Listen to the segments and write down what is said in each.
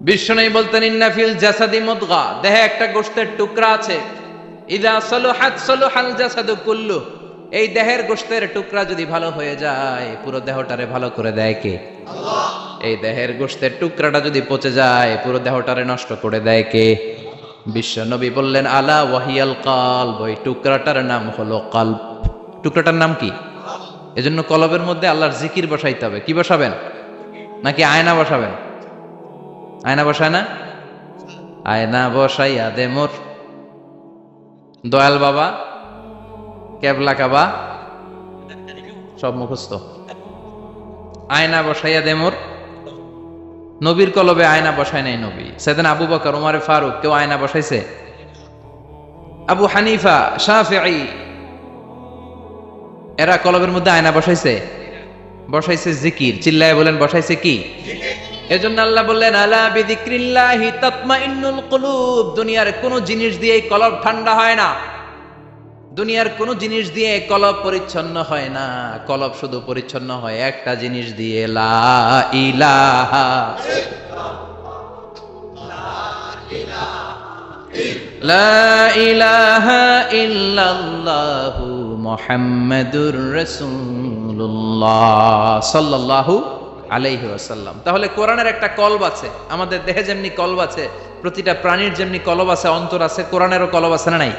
বিশ্বনবী বলতেন ইন্না ফিল জাসাদি মুদগা, দেহে একটা গোশতের টুকরা আছে, ইযা সালুহাত সালুহাল জাসাদু কুল্লু, এই দেহের গোশতের টুকরা যদি ভালো হয়ে যায় পুরো দেহটারে ভালো করে দেয় কে? আল্লাহ। এই দেহের গোশতের টুকরাটা যদি পচে যায় পুরো দেহটারে নষ্ট করে দেয় কে? বিশ্বনবী বললেন আলা ওয়াহিয়াল কলব, ওই টুকরাটার নাম হলো কলব। টুকরাটার নাম কি? এজন্য কলবের মধ্যে আল্লাহর জিকির বসাইতে হবে। কি বসাবেন? নাকি আয়না বসাবেন? আয়না বসায় না? আয়না বসাইয়া দে মোর দয়াল বাবা, কেবলা কাবা সব মুখস্থ। আয়না বসাইয়া দে মোর, নবীর কলবে আয়না বসায় নাই নবী। সেদিন আবু বকর, উমারে ফারুক, কেউ আয়না বসাইছে? আবু হানিফা, শাফিঈ, এরা কলবের মধ্যে আয়না বসাইছে? বসাইছে জিকির। চিল্লায় বলেন বসাইছে কি? এজন্য আল্লাহ বললেন আলা বিযিক্রিল্লাহি তাতমাইন্নুল কুলুব। দুনিয়ার কোন জিনিস দিয়ে কলব ঠান্ডা হয় না, দুনিয়ার কোন জিনিস দিয়ে কলব পরিচ্ছন্ন হয় না। কলব শুধু পরিচ্ছন্ন হয় একটা জিনিস দিয়ে, লা ইলাহা লা ইলাহা ইল্লাল্লাহু মুহাম্মাদুর রাসূলুল্লাহ সাল্লাল্লাহু আলাইহি ওয়াসাল্লাম। তাহলে কোরআনের একটা কলব আছে, আমাদের দেহে যেমনি কলব আছে, প্রতিটা প্রাণীর যেমনি কলব আছে, অন্তর আছে, কোরআনেরও কলব আছে না নাই?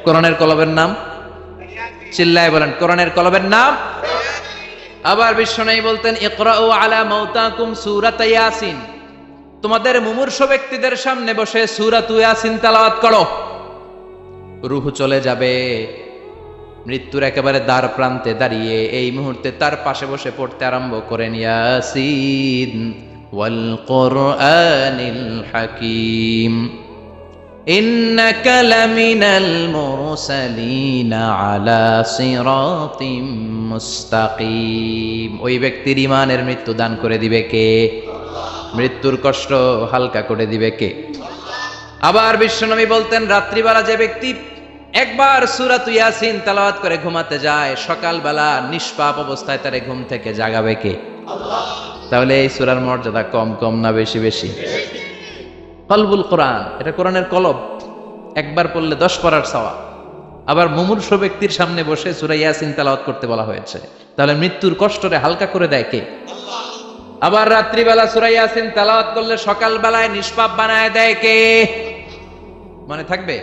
কোরআনের কলবের নাম? চিল্লায় বলেন কোরআনের কলবের নাম। আবার বিশ্বনবী বলতেন ইকরাউ আলা মাউতাকুম সূরাত ইয়াসিন, তোমাদের মুমূর্ষ ব্যক্তিদের সামনে বসে সূরাত ইয়াসিন তেলাওয়াত করো। রূহ চলে যাবে, মৃত্যুর একেবারে দ্বার প্রান্তে দাঁড়িয়ে এই মুহূর্তে তার পাশে বসে পড়তে আরম্ভ করেন ইয়াসিন ওয়াল কুরআনিল হাকীম ইন্নাকা লামিনাল মুরসালিনা আলা সিরাতিম মুস্তাকিম। ওই ব্যক্তির ঈমানের মৃত্যু দান করে দিবে কে? মৃত্যুর কষ্ট হালকা করে দিবে কে? আবার বিশ্বনবী বলতেন রাত্রিবেলা যে ব্যক্তি একবার সূরাত ইয়াসিন তেলাওয়াত করে ঘুমাতে যায়, সকালবেলা নিষ্পাপ অবস্থায় তারে ঘুম থেকে জাগাবে কে? আল্লাহ। তাহলে এই সূরার মর্যাদা কম কম না বেশি বেশি? কলবুল কোরআন, এটা কোরআনের কলব, একবার পড়লে 10 পড়ার সওয়াব। আবার মুমূর্ষ ব্যক্তির সামনে বসে সূরা ইয়াসিন তেলাওয়াত করতে বলা হয়েছে, তাহলে মৃত্যুর কষ্টরে হালকা করে দেয় কে? আল্লাহ। আবার রাত্রিবেলা সূরা ইয়াসিন তেলাওয়াত করলে সকালবেলায় নিষ্পাপ বানায় দেয় কে? মনে থাকবে?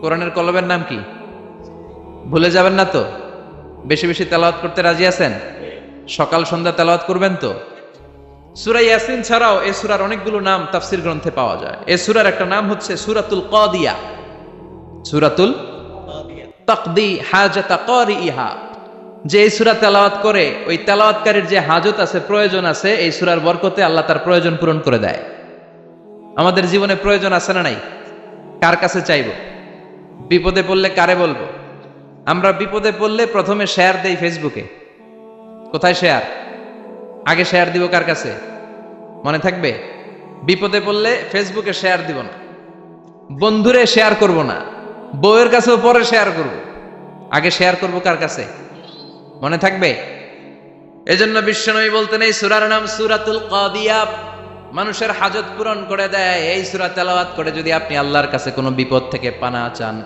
কোরআনের কলবের নাম কি? ভুলে যাবেন না তো? বেশি বেশি তেলাওয়াত করতে রাজি আছেন? সকাল সন্ধ্যা তেলাওয়াত করবেন তো? সূরা ইয়াসিন ছাড়াও এই সূরার অনেকগুলো নাম তাফসীর গ্রন্থে পাওয়া যায়। এই সূরার একটা নাম হচ্ছে সূরাতুল কাদিয়া। সূরাতুল তাকদি হাজাতা কারিইহা, যে এই সূরা তেলাওয়াত করে ওই তেলাওয়াতকারীর যে হাজত আছে, প্রয়োজন আছে, এই সূরার বরকতে আল্লাহ তার প্রয়োজন পূরণ করে দেয়। আমাদের জীবনে প্রয়োজন আছে না নাই? কার কাছে চাইবো? বিপদে পড়লে কারে বলবো? আমরা বিপদে পড়লে প্রথমে শেয়ার দেই ফেসবুকে। কোথায় শেয়ার? আগে শেয়ার দিব কার কাছে? মনে থাকবে? বিপদে পড়লে ফেসবুকে শেয়ার দিব না, বন্ধুরে শেয়ার করব না, বউয়ের কাছেও পরে শেয়ার করব, আগে শেয়ার করব কার কাছে? মনে থাকবে? এজন্য বিশ্বনবী বলতেন এই সূরার নাম সূরাতুল কাদিয়া, মানুষের হাজত পূরণ করে দেয়। এই সূরা তেলাওয়াত করে যদি আপনি আল্লাহর কাছে কোনো বিপদ থেকে পানা চান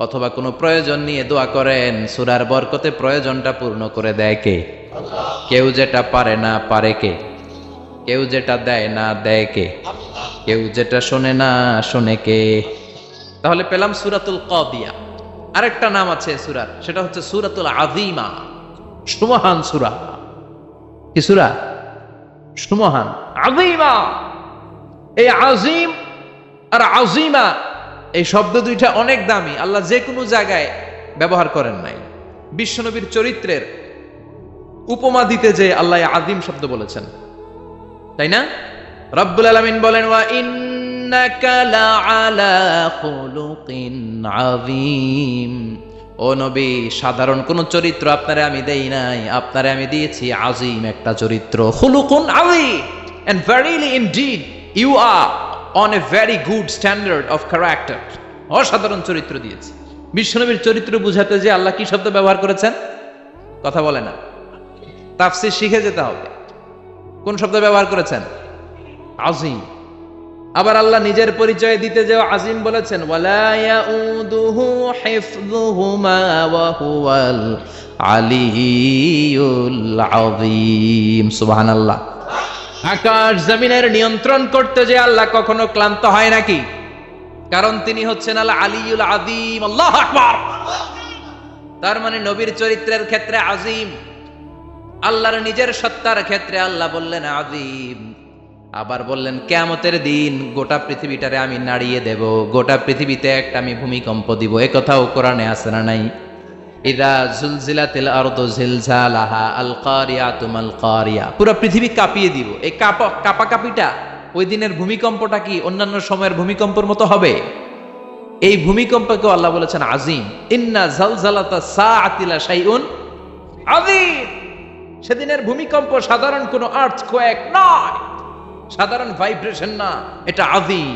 অথবা কোনো প্রয়োজন নিয়ে দোয়া করেন, সূরার বরকতে প্রয়োজনটা পূর্ণ করে দেয় কে? আল্লাহ। কেউ যেটা পারে না পারে কে? কেউ যেটা দেয় না দেয় কে? আল্লাহ। কেউ যেটা শোনে না শোনে কে? তাহলে পেলাম সূরাতুল কাদিয়া। আরেকটা নাম আছে সূরার, সেটা হচ্ছে সূরাতুল আযীমা, সুমহান সূরা। কি সূরা? সুমহান, আযীমা। এই আযীম আর আযীমা এই শব্দ দুইটা অনেক দামি, আল্লাহ যে কোনো জায়গায় ব্যবহার করেন নাই। বিশ্বনবীর চরিত্রের উপমা দিতে যে আল্লাহ আযীম শব্দ বলেছেন, তাই না? রব্বুল আলামিন বলেন ওয়া ইন্নাকা লাআলা খুলুকিন আযীম। ও নবী, সাধারণ কোন চরিত্র আপনারে আমি দেই নাই, আপনারে আমি দিয়েছি আযীম একটা চরিত্র। খুলুকুন আযীম, and verily indeed you are on a very good standard of character. অসাধারণ চরিত্র দিয়েছি। বিশ্বনবীর চরিত্র বুঝাতে যে আল্লাহ কি শব্দ ব্যবহার করেছেন? কথা বলে না, তাফসীর শিখে যেতে হবে। কোন শব্দ ব্যবহার করেছেন? আজিম। আবার আল্লাহ নিজের পরিচয় দিতে যে আজিম বলেছেন, ওয়ালা ইয়াউদুহু হিফযুহুমা ওয়া হুয়াল আলিয়্যুল আযীম। সুবহানাল্লাহ। আকাশ জমিনের নিয়ন্ত্রণ করতে যে আল্লাহ কখনো ক্লান্ত হয় নাকি? কারণ তিনি হচ্ছেন আল আলিয়্যুল আযীম। আল্লাহু আকবার। তার মানে নবীর চরিত্রের ক্ষেত্রে আজিম, আল্লাহর নিজের সত্তার ক্ষেত্রে আল্লাহ বললেন আজিম। আবার বললেন কিয়ামতের দিন গোটা পৃথিবীটারে আমি নাড়িয়ে দেব, গোটা পৃথিবীতে একটা আমি ভূমিকম্প দিব। এ কথাও কোরআনে আছে না নাই? ইদা জুলজিলাতিল আরদু জিলজালাহা আল কারিয়াতু মাল কারিয়া। পুরো পৃথিবী কাঁপিয়ে দিব। এই কাঁপাকাঁপিটা ওই দিনের ভূমিকম্পটা কি অন্যান্য সময়ের ভূমিকম্পের মতো হবে? এই ভূমিকম্পকে আল্লাহ বলেছেন আজিম। ইন্না জালজালাতা সাআতি লা শাইউন আযীম। সেদিনের ভূমিকম্প সাধারণ কোনো আর্থকোয়েক নয়, সাধারণ ভাইব্রেশন না, এটা আযীম।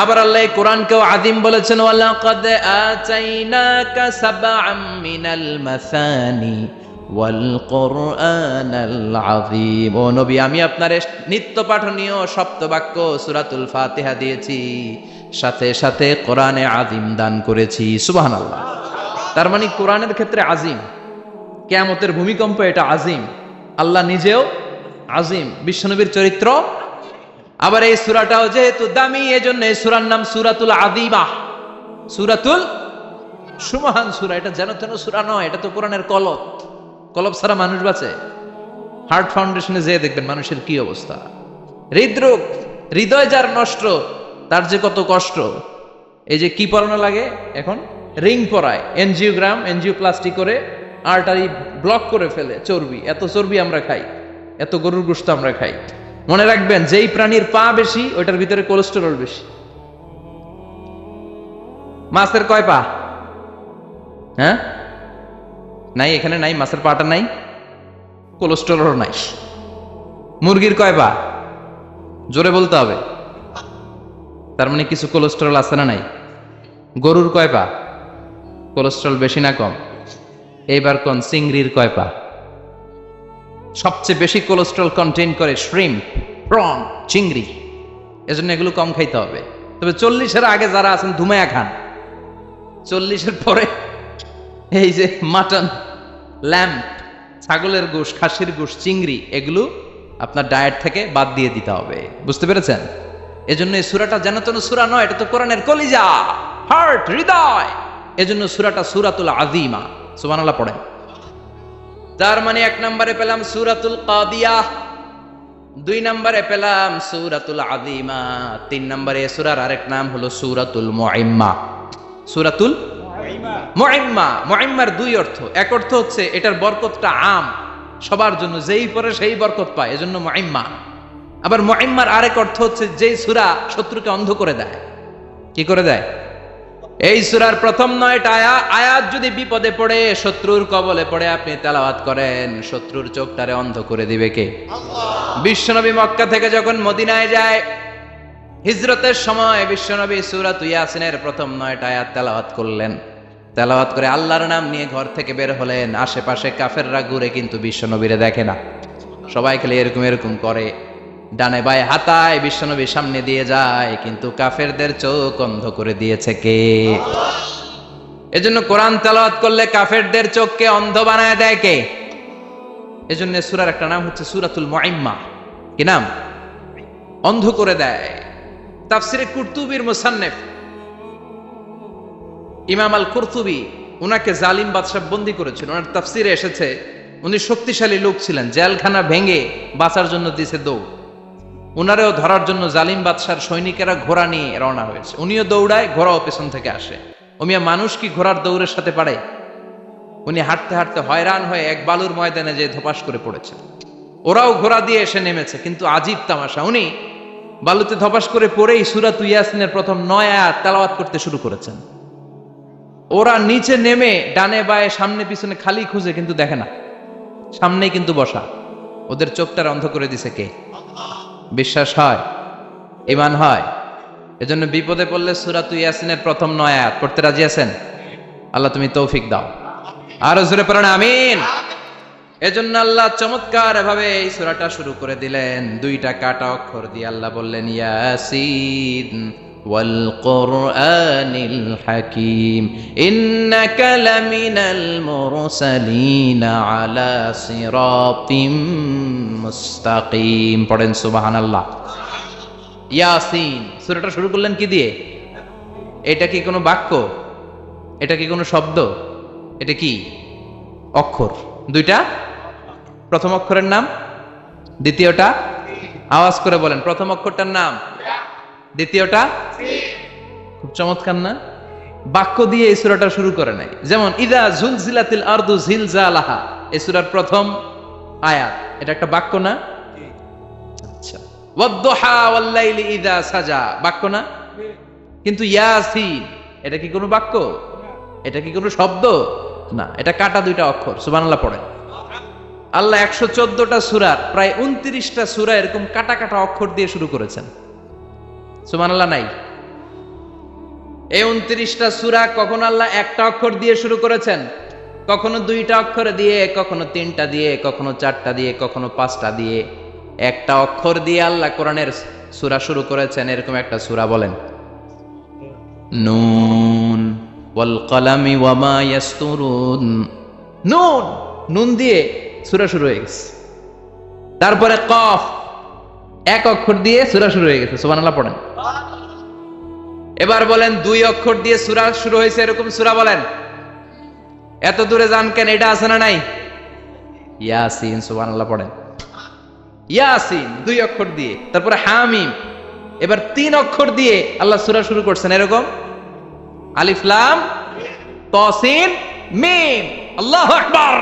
আবার আল্লাহ কোরআনকেও আযীম বলেছেন, ওয়ালাকাদ আতাইনাকা সাবআম মিনাল মাসানি ওয়াল কুরআনাল আযীম। ও নবী, আমি আপনারে নিত্য পাঠনীয় সপ্তবাক্য সূরাতুল ফাতিহা দিয়েছি, সাথে সাথে কোরআনে আযীম দান করেছি। সুবহানাল্লাহ। তার মানে কোরআনের ক্ষেত্রে আযীম, কিয়ামতের ভূমিকম্প এটা আযীম, আল্লাহ নিজেও আযীম, বিশ্বনবীর চরিত্র। আবার এই সূরাটাও যেহেতু দামি, এজন্য এই সূরার নাম সূরাতুল আযীমা, সূরাতুল সুমহান সূরা। এটা যেন তেন সূরা নয়, এটা তো কোরআনের কলব। কলব ছাড়া মানুষ বাঁচে? হার্ট ফাউন্ডেশনে যেয়ে দেখবেন মানুষের কি অবস্থা। হৃদরোগ, হৃদয় যার নষ্ট, তার যে কত কষ্ট। এই যে কি পরানো লাগে এখন, রিং পরায়, এনজিওগ্রাম, এনজিওপ্লাস্টি করে আর্টারি ব্লক করে ফেলে। চর্বি, এত চর্বি আমরা খাই, এত গরুর গোশত আমরা খাই। মনে রাখবেন, যেই প্রাণীর পা বেশি ওইটার ভিতরে কোলেস্টেরল বেশি। মাছের কয় পা? হ্যাঁ, নাই, এখানে নাই, মাছের পাটা নাই, কোলেস্টেরল নাই। মুরগির কয় পা? জোরে বলতে হবে। তার মানে কিছু কোলেস্টেরল আছে না নাই? গরুর কয় পা? কোলেস্টেরল বেশি না কম? এইবার কোন চিংড়ির কয় পা? সবচেয়ে বেশি কোলেস্টেরল কন্টেইন করে শ্রিম্প, প্রন, চিংড়ি। এজন্য এগুলো কম খাইতে হবে। তবে 40-এর আগে যারা আছেন ধুমায়া খান, 40-এর পরে এই যে মাটন, ল্যাম্প, ছাগলের গোশ, খাসির গোশ, চিংড়ি, এগুলো আপনার ডায়েট থেকে বাদ দিয়ে দিতে হবে। বুঝতে পেরেছেন? এজন্য এই সূরাটা যেন তেন সূরা নয়, এটা তো কোরআনের কলিজা, হার্ট, হৃদয়। এজন্য সূরাটা সূরাতুল আযীমা। সুবহানাল্লাহ পড়েন। তার মানে 1 নম্বরে পেলাম সূরাতুল কাদিয়াহ, 2 নম্বরে পেলাম সূরাতুল আযীমা, 3 নম্বরে সূরার আরেক নাম হলো সূরাতুল মুইম্মা। সূরাতুল মুইম্মা। মুইম্মার 2 অর্থ। এক অর্থ হচ্ছে এটার বরকতটা আম, সবার জন্য, যেই পড়ে সেই বরকত পায়, এজন্য মুইম্মা। আবার মুইম্মার আরেক অর্থ হচ্ছে যেই সূরা শত্রুকে অন্ধ করে দেয়। কি করে দেয়? এই সূরার প্রথম 9টা আয়াত যদি বিপদে পড়ে, শত্রুর কবলে পড়ে আপনি তেলাওয়াত করেন, শত্রুর চোখটারে অন্ধ করে দিবে কে? আল্লাহ। বিশ্বনবী মক্কা থেকে যখন মদিনায় যায়, হিজরতের সময় বিশ্বনবী সূরাতুল ইয়াসিনের প্রথম 9টা আয়াত তেলাওয়াত করলেন। তেলাওয়াত করে আল্লাহর নাম নিয়ে ঘর থেকে বের হলেন। আশেপাশে কাফেররা ঘুরে কিন্তু বিশ্বনবীরে দেখে না, সবাই খেলে এরকম এরকম করে, ডানে বায়ে হাতায়, বিশ্বনবীর সামনে দিয়ে যায়, কিন্তু কাফেরদের চোখ অন্ধ করে দিয়েছে কে? এজন্য কোরআন তেলাওয়াত করলে কাফেরদের চোখকে অন্ধ বানায় দেয় কে? এজন্য সূরার একটা নাম হচ্ছে সূরাতুল মুইম্মা। কি নাম? অন্ধ করে দেয়। তাফসিরে কুরতুবীর মুসান্নিফ ইমাম আল কুরতুবী, উনাকে জালিম বাদশা বন্দী করেছিল। ওনার তাফসিরে এসেছে উনি শক্তিশালী লোক ছিলেন, জেলখানা ভেঙে বাঁচার জন্য দিয়েছে দৌড়। উনারেও ধরার জন্য জালিম বাদশার সৈনিকেরা ঘোড়া নিয়ে রওনা হয়েছে। উনিও দৌড়ায়, ঘোড়াও পেছন থেকে আসে। ওমিয়া মানুষ কি ঘোড়ার দৌড়ের সাথে পারে? উনি হাঁটতে হাঁটতে হয়রান হয়ে এক বালুর ময়দানে যে ধপাস করে পড়েছে। ওরাও ঘোড়া দিয়ে এসে নেমেছে, কিন্তু আজীব তামাশা, উনি বালুতে ধপাস করে পড়েই সূরাতুল ইয়াসিনের প্রথম 9 আয়াত তেলাওয়াত করতে শুরু করেছেন। ওরা নিচে নেমে ডানে বায়ে সামনে পিছনে খালি খুঁজে, কিন্তু দেখে না, সামনেই কিন্তু বসা। ওদের চোখটার অন্ধ করে দিছে কে? বিশ্বাস হয়? ঈমান হয়? এজন্য বিপদে পড়লে সূরাতুল ইয়াসিনের প্রথম 9 আয়াত পড়তে রাজি আছেন? আল্লাহ তুমি তৌফিক দাও। আরো জোরে পড়েন আমিন। এজন্য আল্লাহ চমৎকার ভাবে এই সূরাটা শুরু করে দিলেন দুইটা কাটা অক্ষর দিয়ে। আল্লাহ বললেন ইয়াসিন ওয়াল কুরআনিল হাকীম ইন্নাকা লামিনাল মুরসালিনা আলা সিরাতিম মুস্তাকিম। পড়েন সুবহানাল্লাহ। ইয়াসিন সূরাটা শুরু করলেন কি দিয়ে? এটা কি কোনো বাক্য? এটা কি কোনো শব্দ? এটা কি অক্ষর? দুইটা। প্রথম অক্ষরের নাম, দ্বিতীয়টা আওয়াজ করে বলেন। প্রথম অক্ষরটার নাম, দ্বিতীয়টা। খুব চমৎকার না? বাক্য দিয়ে এই সূরাটা শুরু করে নাই। যেমন ইদা জুলজিলাতিল আরদু জিলজালাহা, এই সূরার প্রথম আয়াত, এটা একটা বাক্য না? আচ্ছা। ওয়াদ-দুহা ওয়াল-লাইলি ইদা সাজা, বাক্য না? কিন্তু ইয়াসিন এটা কি কোনো বাক্য? এটা কি কোনো শব্দ? না, এটা কাটা দুইটা অক্ষর। সুবহানাল্লাহ পড়েন। আল্লাহ 114টা সূরার প্রায় 29টা সূরা এরকম কাটা কাটা অক্ষর দিয়ে শুরু করেছেন। সুবহানাল্লাহ নাই? এই 29টা সূরা কখনো আল্লাহ একটা অক্ষর দিয়ে শুরু করেছেন, কখনো দুইটা অক্ষর দিয়ে, কখনো তিনটা দিয়ে, কখনো চারটা দিয়ে, কখনো পাঁচটা দিয়ে। একটা অক্ষর দিয়ে আল্লাহ কোরআনের সূরা শুরু করেছেন এরকম একটা সূরা বলেন। নুন ওয়াল কলামি ওয়া মা ইয়াসতুরুন। নুন, নুন দিয়ে সূরা শুরু হয়ে গেছে। তারপরে কফ, এক অক্ষর দিয়ে সূরা শুরু হয়ে গেছে। সুবহানাল্লাহ পড়েন। এবার বলেন দুই অক্ষর দিয়ে সূরা শুরু হয়েছে এরকম সূরা বলেন। এত দূরে যান কেন? এটা আছে না নাই? ইয়াসিন। সুবহানাল্লাহ পড়েন। ইয়াসিন দুই অক্ষর দিয়ে। তারপরে হামিম। এবার তিন অক্ষর দিয়ে আল্লাহ সূরা শুরু করছেন এরকম। আলিফ লাম তা সিন মিম। আল্লাহু আকবার।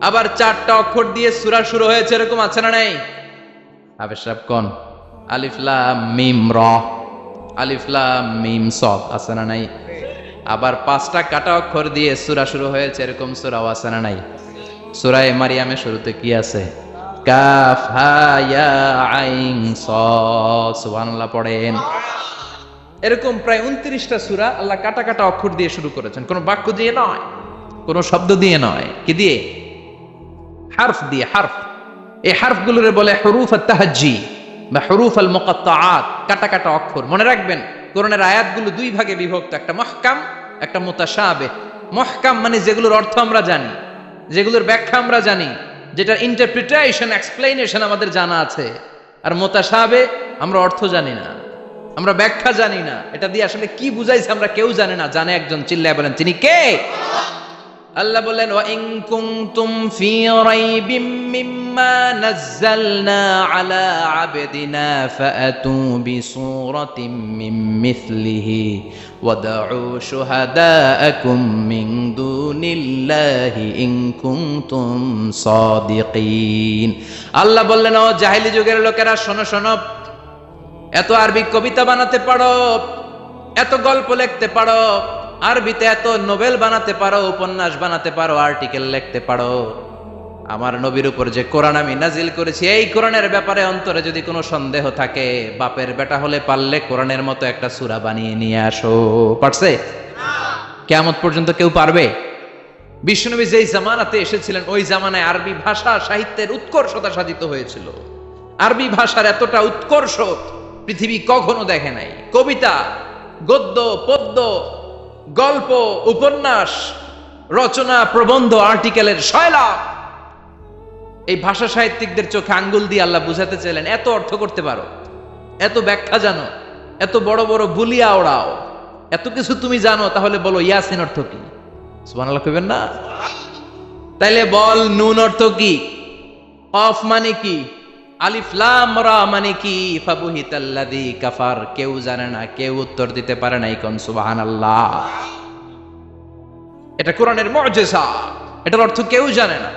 আবার চারটা অক্ষর দিয়ে সূরা শুরু হয়েছে এরকম আছে না নাই? হাফেজ সাহেব কোন? আলিফ লাম মিম র, আলিফ লাম মিম সদ, আছে না নাই? আবার পাঁচটা কাটা অক্ষর দিয়ে সূরা শুরু হয়েছে এরকম সূরাও আছে না নাই? সূরা মারিয়ামের শুরুতে কি আছে? কাফ হা ইয়া আইন সাদ। সুবহানাল্লাহ পড়েন। এরকম প্রায় 29টা সূরা আল্লাহ কাটা কাটা অক্ষর দিয়ে শুরু করেছেন, কোন বাক্য দিয়ে নয়, কোন শব্দ দিয়ে নয়। কি দিয়ে? হারফ দিয়ে। হারফ, এই হারফগুলোরে বলে হুরুফ আত-তাহাজ্জি বা হুরুফ আল-মুকাত্তাআত, কাটা কাটা অক্ষর। মনে রাখবেন কোরআনের আয়াতগুলো দুই ভাগে বিভক্ত, একটা মুহকাম, একটা মুতাশাবিহ। মুহকাম মানে যেগুলোর অর্থ আমরা জানি, যেগুলোর ব্যাখ্যা আমরা জানি, যেটার ইন্টারপ্রিটেশন এক্সপ্লেনেশন আমাদের জানা আছে। আর মুতাশাবিহ আমরা অর্থ জানি না, আমরা ব্যাখ্যা জানি না, এটা দিয়ে আসলে কি বুঝাইছে আমরা কেউ জানে না। জানে একজন, চিল্লায় বলেন তিনি কে? আল্লাহ বলেন ওয়া ইন কুনতুম ফি রাইবিম মিম্মা নাযালনা আলা আবদিনা ফাআতু বিসূরাতিন মিন মিথলিহি ওয়াদউ শুহাদাআকুম মিন দুনিল্লাহি ইন কুনতুম সাদিকিন। আল্লাহ বললেন ও জাহেলি যুগের লোকেরা, শোনো শোনো, এত আরবি কবিতা বানাতে পারো, এত গল্প লিখতে পারো, আরবিতে এত নোবেল বানাতে পারো, উপন্যাস বানাতে পারো, আর্টিকেল লিখতে পারো। আমার নবীর উপর যে কোরআন আমি নাজিল করেছি, এই কোরআনের ব্যাপারে অন্তরে যদি কোনো সন্দেহ থাকে, বাপের বেটা হলে পারলে কোরআনের মতো একটা সূরা বানিয়ে নিয়ে আসো। পারছে? কিয়ামত পর্যন্ত কেউ পারবে? বিশ্বনবী যেই জামানাতে এসেছিলেন ওই জামানায় আরবি ভাষা সাহিত্যের উৎকর্ষতা সাধিত হয়েছিল। আরবি ভাষার এতটা উৎকর্ষ পৃথিবী কখনো দেখে নাই। কবিতা, গদ্য, পদ্য, গল্প, উপন্যাস, রচনা, প্রবন্ধ, আর্টিকেলের শয়লাভ। এই ভাষা সাহিত্যিকদের চোখে আঙ্গুল দিয়ে আল্লাহ বুঝাতে চাইলেন, এত অর্থ করতে পারো, এত ব্যাখ্যা জানো, এত বড় বড় বুলিয়া ওড়াও, এত কিছু তুমি জানো, তাহলে বলো ইয়াসিন অর্থ কি? সুবহানাল্লাহ কইবেন না? তাইলে বল নুন অর্থ কি? কফ মানে কি? আলিফ লাম রা মানে কি? ফাবুহিতাল্লাযী কাফার। কেউ জানে না, কেউ উত্তর দিতে পারে না। কোন সুবহানাল্লাহ। এটা কোরআনের মুআজিজা, এটার অর্থ কেউ জানে না।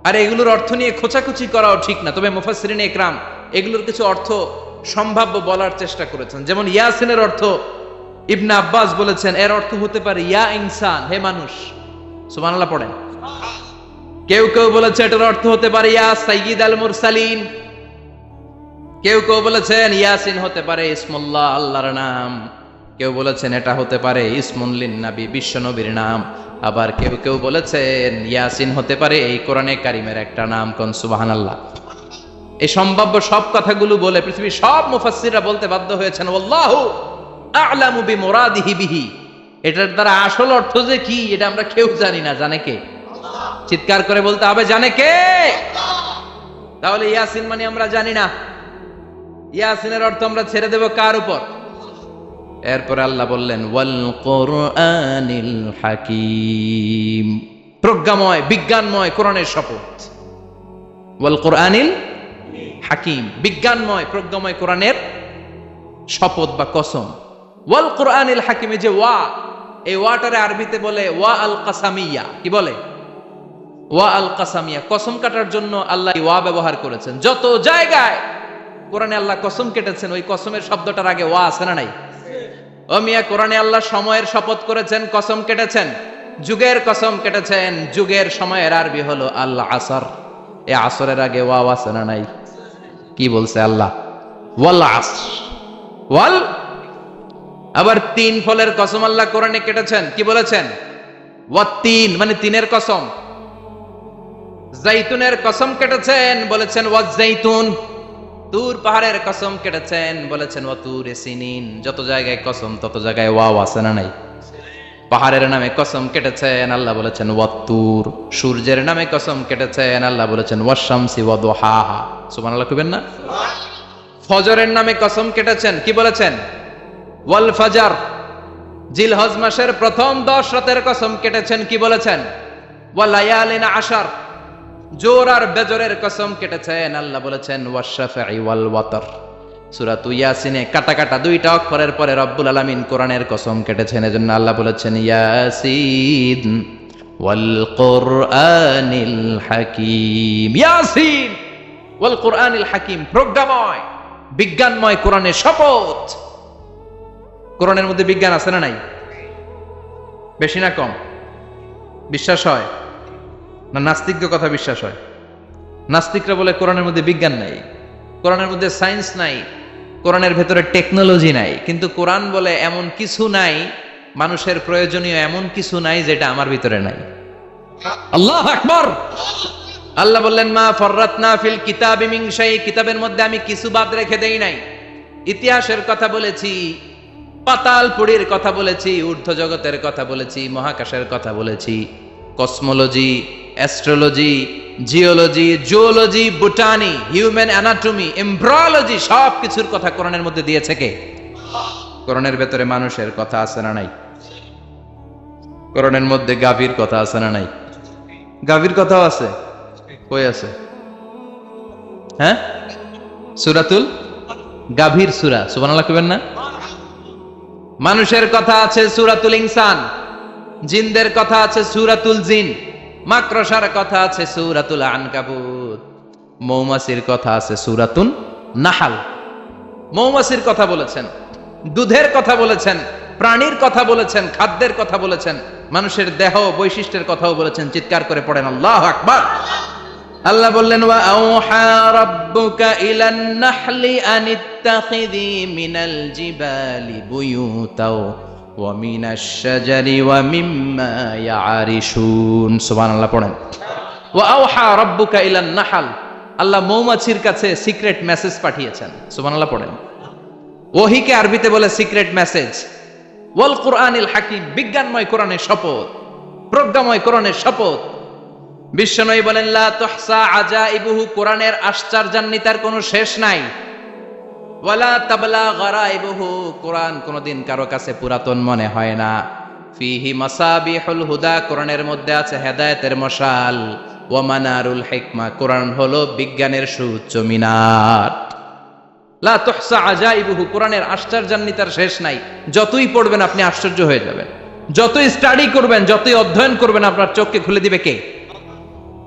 আর এগুলোর অর্থ নিয়ে খোঁচাখুচি করাও ঠিক না। তবে মুফাসসিরিন ইকরাম এগুলোর কিছু অর্থ সম্ভাব্য বলার চেষ্টা করেছেন। যেমন ইয়াসিনের অর্থ ইবনে আব্বাস বলেছেন এর অর্থ হতে পারে ইয়া ইনসান, হে মানুষ। সুবহানাল্লাহ পড়েন। কেউ কেউ বলেছে এটার অর্থ হতে পারে ইয়া সাইয়্যিদ আল মুরসালিন। কেউ কেউ বলেছেন ইয়াসিন হতে পারে ইসমুল্লাহ, আল্লাহর নাম। কেউ বলেছেন এটা হতে পারে ইসমুন লিন-নবী, বিশ্ব নবীর নাম। আবার কেউ কেউ বলেছেন ইয়াসিন হতে পারে এই কোরআনে কারিমের একটা নাম। কোন সুবহানাল্লাহ। এই সম্ভাব্য সব কথাগুলো বলে পৃথিবীর সব মুফাসসিররা বলতে বাধ্য হয়েছেন আল্লাহু আ'লামু বিমুরাদিহি বিহি, এটার দ্বারা আসল অর্থ যে কি এটা আমরা কেউ জানি না। জানে কে? চিৎকার করে বলতে হবে, জানে কে? তাহলে ইয়াসিন মানে আমরা জানি না, ইয়াসিনের অর্থ আমরা ছেড়ে দেব কার উপর? এরপরে আল্লাহ বললেন ওয়াল কোরআনিল হাকিম, প্রজ্ঞাময় বিজ্ঞানময় কোরআনের শপথ। ওয়াল কোরআনিল হাকিম, বিজ্ঞানময় প্রজ্ঞাময় কোরআনের শপথ বা কসম। ওয়াল কোরআনিল হাকিমে যে ওয়া, এই ওয়াটারে আরবিতে বলে ওয়া আল কাসামিয়া। কি বলে? ওয়া আল কাসামিয়া, কসম কাটার জন্য আল্লাহ ওয়া ব্যবহার করেছেন। যত জায়গায় কোরআনে আল্লাহ কসম কেটেছেন ওই কসমের শব্দটার আগে ওয়া আছে না নাই? ও মিয়া, কোরআনে আল্লাহ সময়ের শপথ করেছেন, কসম কেটেছেন, যুগের কসম কেটেছেন। যুগের সময়ের আরবি হলো আল আসর, এই আসরের আগে ওয়াও আছে না নাই? কি বলছে আল্লাহ? ওয়াল আসর, ওয়াল। আবার তিন ফলের কসম আল্লাহ কোরআনে কেটেছেন, কি বলেছেন? ওয়াত্তিন, মানে তিনের কসম। জাইতুনের কসম কেটেছেন, বলেছেন ওয়াজ জাইতুন। তুর পাহাড়ের কসম কেটেছেন, বলেছেন ওয়া তুর সিনিন। যত জায়গায় কসম তত জায়গায় ওয়াও আছে না নাই? পাহাড়ের নামে কসম কেটেছেন, আল্লাহ বলেছেন ওয়াত্তুর। সূর্যের নামে কসম কেটেছেন, আল্লাহ বলেছেন ওয়াশ-শামসি ওয়া দুহাহা। সুবহানাল্লাহ কইবেন না? ফজরের নামে কসম কেটেছেন, কি বলেছেন? ওয়াল ফাজর। জিলহজ মাসের প্রথম 10 রাতের কসম কেটেছেন, কি বলেছেন? ওয়া লায়ালিন আশার। জোর আর বেজরের কসম কেটেছেন, আল্লাহ বলেছেন ওয়াশ-শাফঈ ওয়াল ওয়াতর। সূরা ইয়াসিনে কাটা কাটা দুইটা অক্ষরের পরে রব্বুল আলামিন কোরআনের কসম কেটেছেন, এজন্য আল্লাহ বলেছেন ইয়াসিন ওয়াল কোরআনিল হাকিম। ইয়াসিন ওয়াল কোরআনিল হাকিম, প্রজ্ঞাময় বিজ্ঞানময় কোরআনের শপথ। কোরআনের মধ্যে বিজ্ঞান আছে না নাই? বেশি না কম? বিশ্বাস হয় না নাস্তিকদের কথা বিশ্বাস হয়? নাস্তিকরা বলে কোরআনের মধ্যে বিজ্ঞান নাই, কোরআনের মধ্যে সায়েন্স নাই, কোরআনের ভেতরে টেকনোলজি নাই। কিন্তু কোরআন বলে এমন কিছু নাই, মানুষের প্রয়োজনীয় এমন কিছু নাই যেটা আমার ভিতরে নাই। আল্লাহু আকবার। আল্লাহ বললেন মা ফাররাতনা ফিল কিতাবি মিন শাই, কিতাবের মধ্যে আমি কিছু বাদ রেখে দেই নাই। ইতিহাসের কথা বলেছি, পাতালপুরীর কথা বলেছি, ঊর্ধ্ব জগতের কথা বলেছি, মহাকাশের কথা বলেছি, cosmology, astrology, geology, zoology, botany, human anatomy, embryology, সব কিছুর কথা কোরআনের মধ্যে দিয়েছে কে? কোরআনের ভেতরে মানুষের কথা আছে না নাই? কোরআনের মধ্যে গাভীর কথা আছে না নাই? গাভীর কথাও আছে। কই আছে? হ্যাঁ, সূরাতুল গাভীর সূরা। সুবহানাল্লাহ কইবেন না? মানুষের কথা আছে সূরাতুল ইনসান, জিনদের কথা আছে সূরাতুল জিন, মাকড়সার কথা আছে সূরাতুল আনকাবুত, মৌমাছির কথা আছে সূরাতুন নাহাল। মৌমাছির কথা বলেছেন, দুধের কথা বলেছেন, প্রাণীর কথা বলেছেন, খাদ্যের কথা বলেছেন, মানুষের দেহ বৈশিষ্ট্যের কথাও বলেছেন। চিৎকার করে পড়েন আল্লাহু আকবার। আল্লাহ বললেন ওয়া আওহা রাব্বুকা ইলান নাহলি আনিত্তাখিযি মিনাল জিবালি বুয়ুতাও ওয়া মিনাশ শাজারি ওয়া মিম্মা ইয়ারিশুন। সুবহানাল্লাহ পড়েন। ওয়া আওহা রাব্বুকা ইলান নাহল, আল্লাহ মৌমাছির কাছে সিক্রেট মেসেজ পাঠিয়েছেন। সুবহানাল্লাহ পড়েন। ওহীকে আরবিতে বলে সিক্রেট মেসেজ। ওয়াল কোরআনিল হাকিম, বিজ্ঞানময় কোরআনের শপথ, প্রজ্ঞাময় কোরআনের শপথ। বিশ্বনবী বলেন লা তুহসা আজাইবুহু, কোরআনের আশ্চর্যান্বিতার কোনো শেষ নাই। ওয়ালা তাবলা গারাইবুহু, কোরআন কোনদিন কারো কাছে পুরাতন মনে হয় না। ফিহি মাসাবিহুল হুদা, কোরআনের মধ্যে আছে হেদায়েতের মশাল। ওয়া মানারুল হিকমা, কোরআন হলো বিজ্ঞানের সুউচ্চ মিনার। লা তুহসা আজাইবুহু, কোরআনের আশ্চর্যান্বিতার শেষ নাই। যতই পড়বেন আপনি আশ্চর্য হয়ে যাবেন, যতই স্টাডি করবেন, যতই অধ্যয়ন করবেন, আপনার চোখকে খুলে দিবে কে?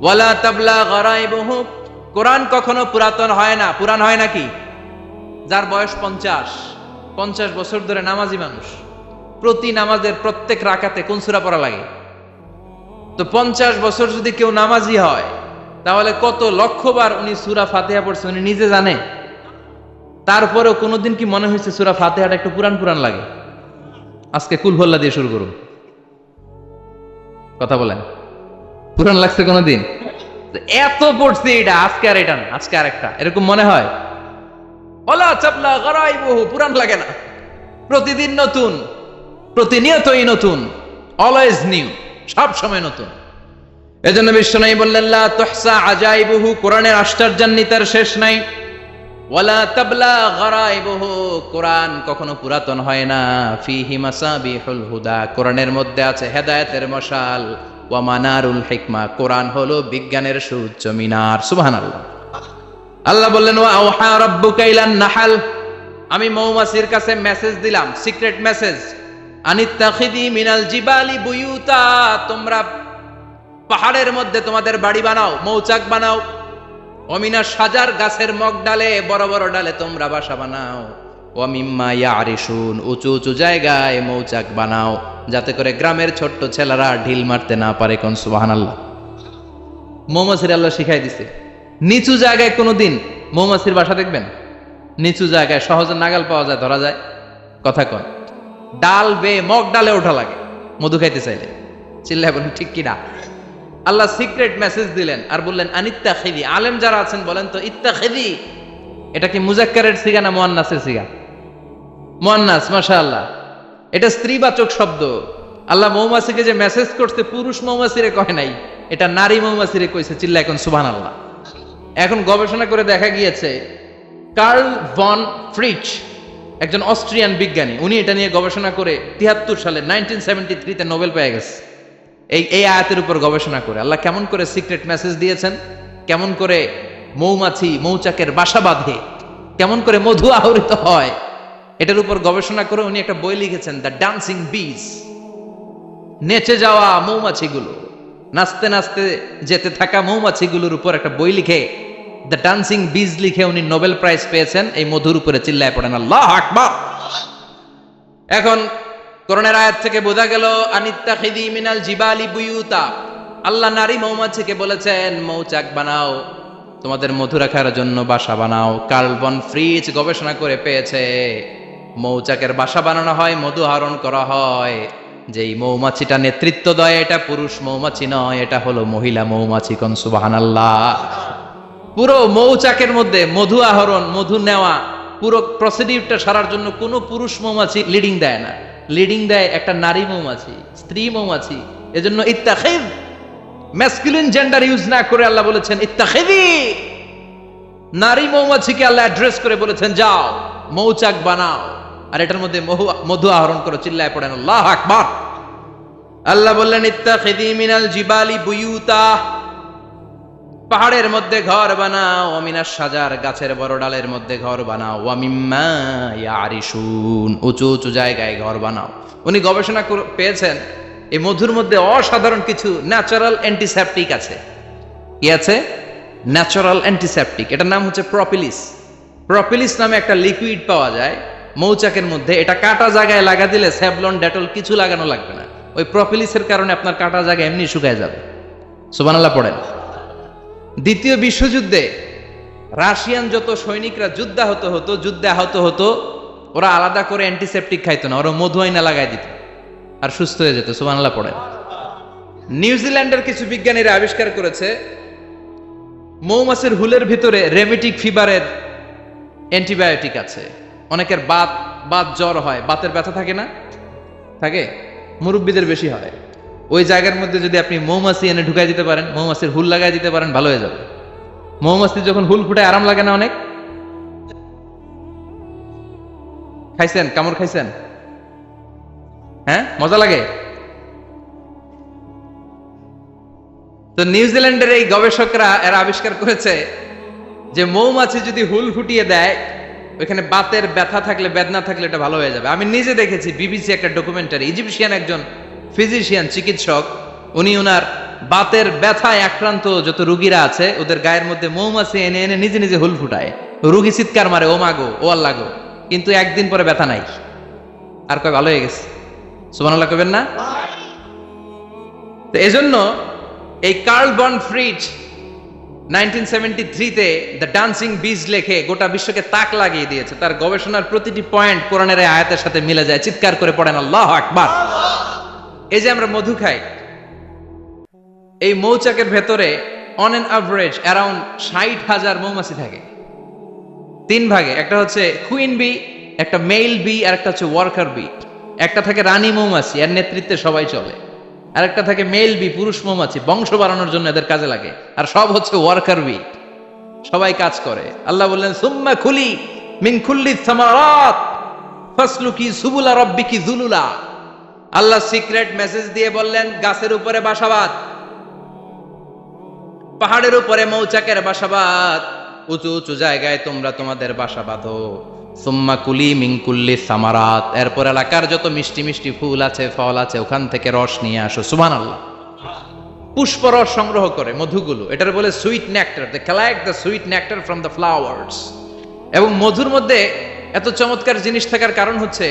ওয়ালা তাবলা গারাইবুহু, কোরআন কখনো পুরাতন হয় না। পুরান হয় নাকি? যার বয়স 50 বছর ধরে নামাজি মানুষ, প্রতি নামাজের প্রত্যেক রাকাতে কোন সূরা পড়া লাগে? তো 50 বছর যদি কেউ নামাজি হয়, তাহলে কত লক্ষবার উনি সূরা ফাতিহা পড়ছে উনি নিজে জানে? তারপরেও কোনোদিন কি মনে হয়েছে সূরা ফাতিহাটা একটু পুরান পুরান লাগে? আজকে কুলহল্লা দিয়ে শুরু করুন, কথা বলেন। পুরান লাগছে কোনোদিন? এত পড়ছি এটা, আজকে আর এটা না, আজকে আর একটা, এরকম মনে হয়? ওলা চাপলা গরাইবহু, পুরান লাগে না। প্রতিদিন নতুন, প্রতিনিয়তই নতুন, অলওয়েজ নিউ, সব সময় নতুন। এজন্য বিশ্বনবী বললেন লা তুহসা আজাইবুহু, কোরআনের আশ্চর্যান্বিতার শেষ নাই। ওয়ালা তাবলা গরাইবুহু, কোরআন কখনো পুরাতন হয় না। ফিহি মাসাবিহুল হুদা, কোরআনের মধ্যে আছে হেদায়েতের মশাল। ওয়া মানারুল হিকমা, কোরআন হলো বিজ্ঞানের সুউচ্চ মিনার। সুবহানাল্লাহ। আল্লাহ বললেন ওয়া আওহা রাব্বুকা ইলান নাহাল, আমি মৌমাছির কাছে মেসেজ দিলাম, সিক্রেট মেসেজ। আনিত্তাখিদি মিনাল জিবালি বুয়ুতা, তোমরা পাহাড়ের মধ্যে তোমাদের বাড়ি বানাও, মৌচাক বানাও। অমিনা সাজার, গাছের মগ ডালে, বড় বড় ডালে তোমরা বাসা বানাও। ওয়ামিম্মা ইয়ারিশুন, উঁচু উঁচু জায়গায় মৌচাক বানাও, যাতে করে গ্রামের ছোট্ট ছেলেরা ঢিল মারতে না পারে। কোন সুবহানাল্লাহ। মৌমাছির আল্লাহ শিখাই দিছে। নিচু জায়গায় কোনোদিন মৌমাছির বাসা দেখবেন? নিচু জায়গায় সহজে নাগাল পাওয়া যায়, ধরা যায়। কথা কন, ডাল বেয়ে মগ ডালে ওঠা লাগে মধু খাইতে চাইলে। চিল্লায় বলেন ঠিক কিনা? আল্লাহ সিক্রেট মেসেজ দিলেন আর বললেন আনিত্তাখিদি। আলেম যারা আছেন বলেন তো, ইত্তাখিদি এটা কি মুজাক্কারের সিগা না মুয়ান্নাসের সিগা? মুয়ান্নাস, মাশাআল্লাহ। এটা স্ত্রীবাচক শব্দ। আল্লাহ মৌমাছিকে যে মেসেজ করতে পুরুষ মৌমাছিরে কয় নাই, এটা নারী মৌমাছিরে কইছে। চিল্লা এখন সুবহানাল্লাহ। এখন গবেষণা করে দেখা গিয়েছে, কার্ল ভন ফ্রিচ, একজন অস্ট্রিয়ান বিজ্ঞানী, উনি এটা নিয়ে গবেষণা করে 73 সালে 1973 নোবেল পেয়ে গেছে। এই আয়াতের উপর গবেষণা করে আল্লাহ কেমন করে সিক্রেট মেসেজ দিয়েছেন, কেমন করে মৌমাছি মৌচাকের বাসা বাঁধে, কেমন করে মধু আহরিত হয়, এটার উপর গবেষণা করে উনি একটা বই লিখেছেন, দ্য ডান্সিং বিজ। নেচে যাওয়া মৌমাছিগুলো, নাচতে নাচতে যেতে থাকা মৌমাছিগুলোর উপর একটা বই লিখে, দ্য ডান্সিং বিজ লিখে উনি নোবেল প্রাইজ পেয়েছেন এই মধুর উপরে। চিল্লায় পড়েন আল্লাহু আকবার। এখন কোরআনের আয়াত থেকে বোঝা গেল আনিত্তাখিদি মিনাল জিবালি বুয়ুতা, আল্লাহ নারী মৌমাছিকে বলেছেন মৌচাক বানাও, তোমাদের মধু রাখার জন্য বাসা বানাও। কার্ল ভন ফ্রিচ গবেষণা করে পেয়েছে, মৌচাকের বাসা বানানো হয়, মধু আহরণ করা হয়, যেই মৌমাছিটা নেতৃত্ব দেয় এটা পুরুষ মৌমাছি নয়, এটা হলো মহিলা মৌমাছি। কোন সুবহানাল্লাহ। পুরো মৌচাকের মধ্যে মধু আহরণ, মধু নেওয়া, পুরো প্রসিডিউরটা সারার জন্য কোনো পুরুষ মৌমাছি লিডিং দেয় না, লিডিং দেয় একটা নারী মৌমাছি, স্ত্রী মৌমাছি। এজন্য ইত্তাখিদ, ম্যাসকুলিন জেন্ডার ইউজ না করে আল্লাহ বলেছেন ইত্তাখিদি। নারী মৌমাছিকে আল্লাহ অ্যাড্রেস করে বলেছেন যাও মৌচাক বানাও, আর এটার মধ্যে মধু আহরণ করো। চিল্লায় পড়েন আল্লাহু আকবার। আল্লাহ বললেন ইত্তাখিদি মিনাল জিবালি বুয়ুতা, পাহাড়ের মধ্যে ঘর বানাও। অমিনাস সাজার, গাছের বড় ডালের মধ্যে ঘর বানাও। ওয়ামিম্মা ইয়ারিশুন, উঁচু উঁচু জায়গায় ঘর বানাও। উনি গবেষণা পেয়েছেন এই মধুর মধ্যে অসাধারণ কিছু ন্যাচারাল অ্যান্টিসেপটিক আছে। কি আছে? Natural antiseptic. এটার নাম হচ্ছে প্রপিলিস। প্রপিলিস নামে একটা লিকুইড পাওয়া যায় মৌচাকের মধ্যে। এটা কাটা জায়গায় লাগা দিলে স্যাভলন, ডেটল কিছু লাগানো লাগবে না। ওই প্রপিলিসের কারণে আপনার কাটা জায়গা এমনি শুকায় যাবে। সুবহানাল্লাহ পড়েন। দ্বিতীয় বিশ্বযুদ্ধে রাশিয়ান যত সৈনিকরা যুদ্ধে আহত হতো, ওরা আলাদা করে অ্যান্টিসেপটিক খাইতো না, ওরা মধু আইনা লাগাই দিত আর সুস্থ হয়ে যেত। সুবহানাল্লাহ পড়েন। নিউজিল্যান্ডের কিছু বিজ্ঞানীরা আবিষ্কার করেছে মৌমাছির হুলের ভিতরে রেমেটিক ফিভারের অ্যান্টিবায়োটিক আছে। অনেকের বাত জ্বর হয়, বাতের ব্যথা থাকে না? থাকে, মুরব্বীদের বেশি হয়। ওই জায়গার মধ্যে যদি আপনি মৌমাছি এনে ঢুকাই দিতে পারেন, মৌমাছির হুল লাগাই দিতে পারেন, ভালো হয়ে যাবে। মৌমাছি যখন হুল ফুটায় আরাম লাগে না অনেক? খাইছেন? কামড় খাইছেন? হ্যাঁ, মজা লাগে। তো নিউজিল্যান্ডের এই গবেষকরা এরা আবিষ্কার করেছে যে মৌমাছি যদি হুল ফুটিয়ে দেয়, ওইখানে বাতের ব্যথা থাকলে, বেদনা থাকলে এটা ভালো হয়ে যাবে। আমি নিজে দেখেছি, বিবিসি একটা ডকুমেন্টারি, ইজিপশিয়ান একজন ফিজিশিয়ান, চিকিৎসক, উনি ওনার বাতের ব্যথায় আক্রান্ত যত রুগীরা আছে ওদের গায়ের মধ্যে মৌমাছি এনে এনে নিজে নিজে হুল ফুটায়। রুগী চিৎকার মারে, ও মাগো, ও আল্লাহ গো, কিন্তু একদিন পরে ব্যথা নাই, আর কয় ভালো হয়ে গেছে। সুবহানাল্লাহ কইবেন না? তো এজন্য এই কার্ল ভন ফ্রিচ 1973-তে দ্য ডান্সিং বিজ লেখে গোটা বিশ্বকে তাক লাগিয়ে দিয়েছে। তার গবেষণার প্রতিটি পয়েন্ট কোরআনের এই আয়াতের সাথে মিলে যায়। চিৎকার করে পড়েন আল্লাহু আকবার। এই যে আমরা মধু খাই, এই মৌচাকের ভেতরে অন এন অ্যাভারেজ অ্যারাউন্ড 60,000 মৌমাছি থাকে। তিন ভাগে, একটা হচ্ছে কুইন বি, একটা মেল বি, আর একটা হচ্ছে ওয়ার্কার বি। একটা থাকে রানী মৌমাছি, এর নেতৃত্বে সবাই চলে। আর একটা থাকে মেল বি, পুরুষ মৌমাছি, বংশ বাড়ানোর জন্য এদের কাজে লাগে। আর সব হচ্ছে ওয়ার্কার বি, সবাই কাজ করে। আল্লাহ বললেন সুম্মা খুলি মিন কুল্লি সামারাত ফাসলুকি সুবুলা রাব্বিকি যুলুলা। আল্লাহ সিক্রেট মেসেজ দিয়ে বললেন, গাছের উপরে বাসাবাদ, পাহাড়ের উপরে মৌচাকের বাসাবাদ, উঁচু উঁচু জায়গায় তোমরা তোমাদের বাসা বাঁধো। সুম্মা কুলি মিন কুল্লি সামারাত, এরপর এলাকার যত মিষ্টি মিষ্টি ফুল আছে, ফল আছে, ওখান থেকে রস নিয়ে আসো। সুবহানাল্লাহ। পুষ্প রস সংগ্রহ করে মধুগুলো, এটার বলে sweet nectar. They collect the sweet nectar from the flowers. এবং মধুর মধ্যে এত চমৎকার জিনিস থাকার কারণ হচ্ছে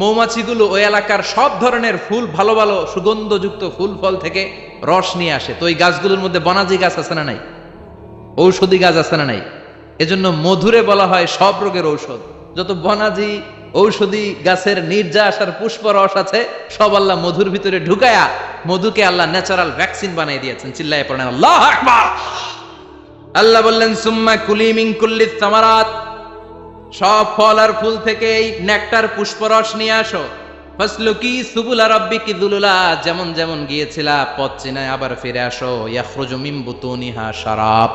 মৌমাছিগুলো ওই এলাকার সব ধরনের ফুল, ভালো ভালো সুগন্ধযুক্ত ফুল ফল থেকে রস নিয়ে আসে। তো ওই গাছগুলোর মধ্যে বনাজি গাছ আছে না নাই, ঔষধি গাছ আছে না নাই? এজন্য মধুরে বলা হয় সব রোগের ঔষধ। যত বনাজি ঔষধি গাছের নির্যাস আর পুষ্প রস আছে, সব আল্লাহ মধুর ভিতরে ঢুকায়া মধুকে আল্লাহ ন্যাচারাল ভ্যাকসিন বানিয়ে দিয়েছেন। চিল্লায়ে পড়েন আল্লাহু আকবার। আল্লাহ বললেন সুম্মা কুলি মিন কুল্লি সামারাত, সব ফল আর ফুল থেকে এই নেকটার পুষ্পরস নিয়ে আসো। ফাসলুকি সুবুলা রাব্বিকি যুলুলা, যেমন যেমন গিয়েছিলা পথ চিনায় আবার ফিরে আসো। ইয়াখরুজু মিন বুতুনিহা শারাব,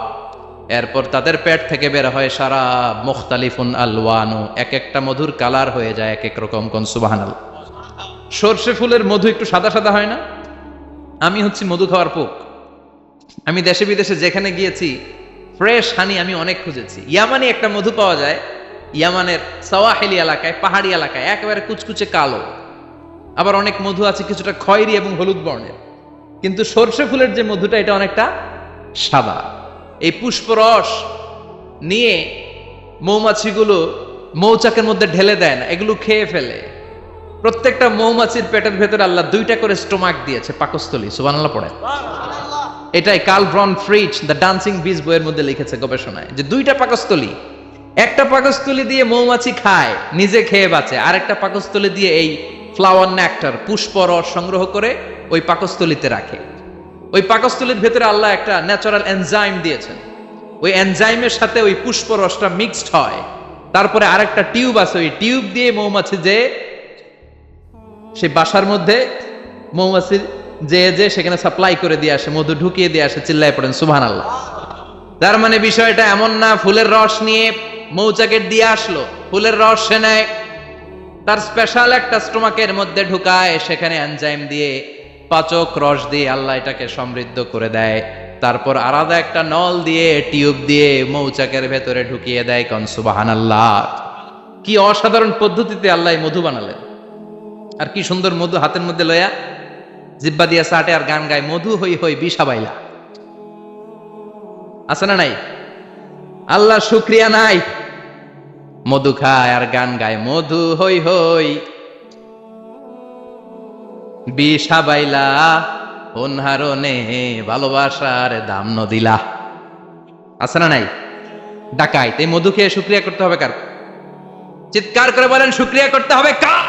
এরপর তাদের পেট থেকে বের হয় শারাব। মুখতালিফুন আলওয়ানু, এক একটা মধুর কালার হয়ে যায় এক এক রকম। কোন সুবহানাল্লাহ। সরষে ফুলের মধু একটু সাদা সাদা হয় না? আমি হচ্ছি মধু খাওয়ার পোক। আমি দেশে বিদেশে যেখানে গিয়েছি ফ্রেশ হানি আমি অনেক খুঁজেছি। ইয়ামানি একটা মধু পাওয়া যায়, ইয়ামানের সাওয়াহিলি এলাকায়, পাহাড়ি এলাকায়, একেবারে কুচকুচে কালো। আবার অনেক মধু আছে কিছুটা খয়েরি এবং হলুদ বর্ণের। কিন্তু সরষে ফুলের যে মধুটা, এটা অনেকটা সাদা। এই পুষ্পরস নিয়ে মৌমাছিগুলো মৌচাকের মধ্যে ঢেলে দেয় না, এগুলো খেয়ে ফেলে। প্রত্যেকটা মৌমাছির পেটের ভেতরে আল্লাহ 2টা করে স্টোমাক দিয়েছে, পাকস্থলী। সুবহানাল্লাহ পড়ে। এটাই কার্ল ভন ফ্রিচ দ্য ডান্সিং বিজ বইয়ের মধ্যে লিখেছে গবেষণায়, যে 2টা পাকস্থলী। একটা পাকস্থলী দিয়ে মৌমাছি খায়, নিজে খেয়ে বাঁচে। আর একটা পাকস্থলী দিয়ে এই ফ্লাওয়ার নেক্টার, পুষ্প রস সংগ্রহ করে ওই পাকস্থলীতে রাখে। ওই পাকস্থলীর ভেতরে আল্লাহ একটা ন্যাচারাল এনজাইম দিয়েছেন। ওই এনজাইমের সাথে ওই পুষ্প রসটা মিক্সড হয়। তারপরে আরেকটা টিউব আছে, ওই টিউব দিয়ে মৌমাছি যে সেই বাসার মধ্যে মৌমাছি যে সেখানে সাপ্লাই করে দিয়ে আসে, মধু ঢুকিয়ে দিয়ে আসে। চিল্লায় পড়েন সুবহানাল্লাহ। তার মানে বিষয়টা এমন না ফুলের রস নিয়ে মৌচাকের দিয়ে আসলো, ফুলের রস সে নেয়, তার স্পেশাল একটা স্টোমাকের মধ্যে ঢুকায়, সেখানে এনজাইম দিয়ে, পাচক রস দিয়ে আল্লাহ এটাকে সমৃদ্ধ করে দেয়। তারপর আলাদা একটা নল দিয়ে, টিউব দিয়ে মৌচাকের ভেতরে ঢুকিয়ে দেয়। কোন সুবহানাল্লাহ। কি অসাধারণ পদ্ধতিতে আল্লাহ মধু বানালেন। আর কি সুন্দর মধু হাতের মধ্যে লয়া জিব্বা দিয়া চাটে আর গান গায়, মধু হই হই বিষাবাইলা। আছে না নাই? আল্লাহ শুকরিয়া নাই? মধু খায় আর গান গায়, মধু হই হই বিষাবাইলা, অনহারণে ভালোবাসার দাম নদিলা। আছে না নাই? ডাকাইত। এই মধু খেয়ে শুকরিয়া করতে হবে কার? চিৎকার করে বলেন শুকরিয়া করতে হবে কার?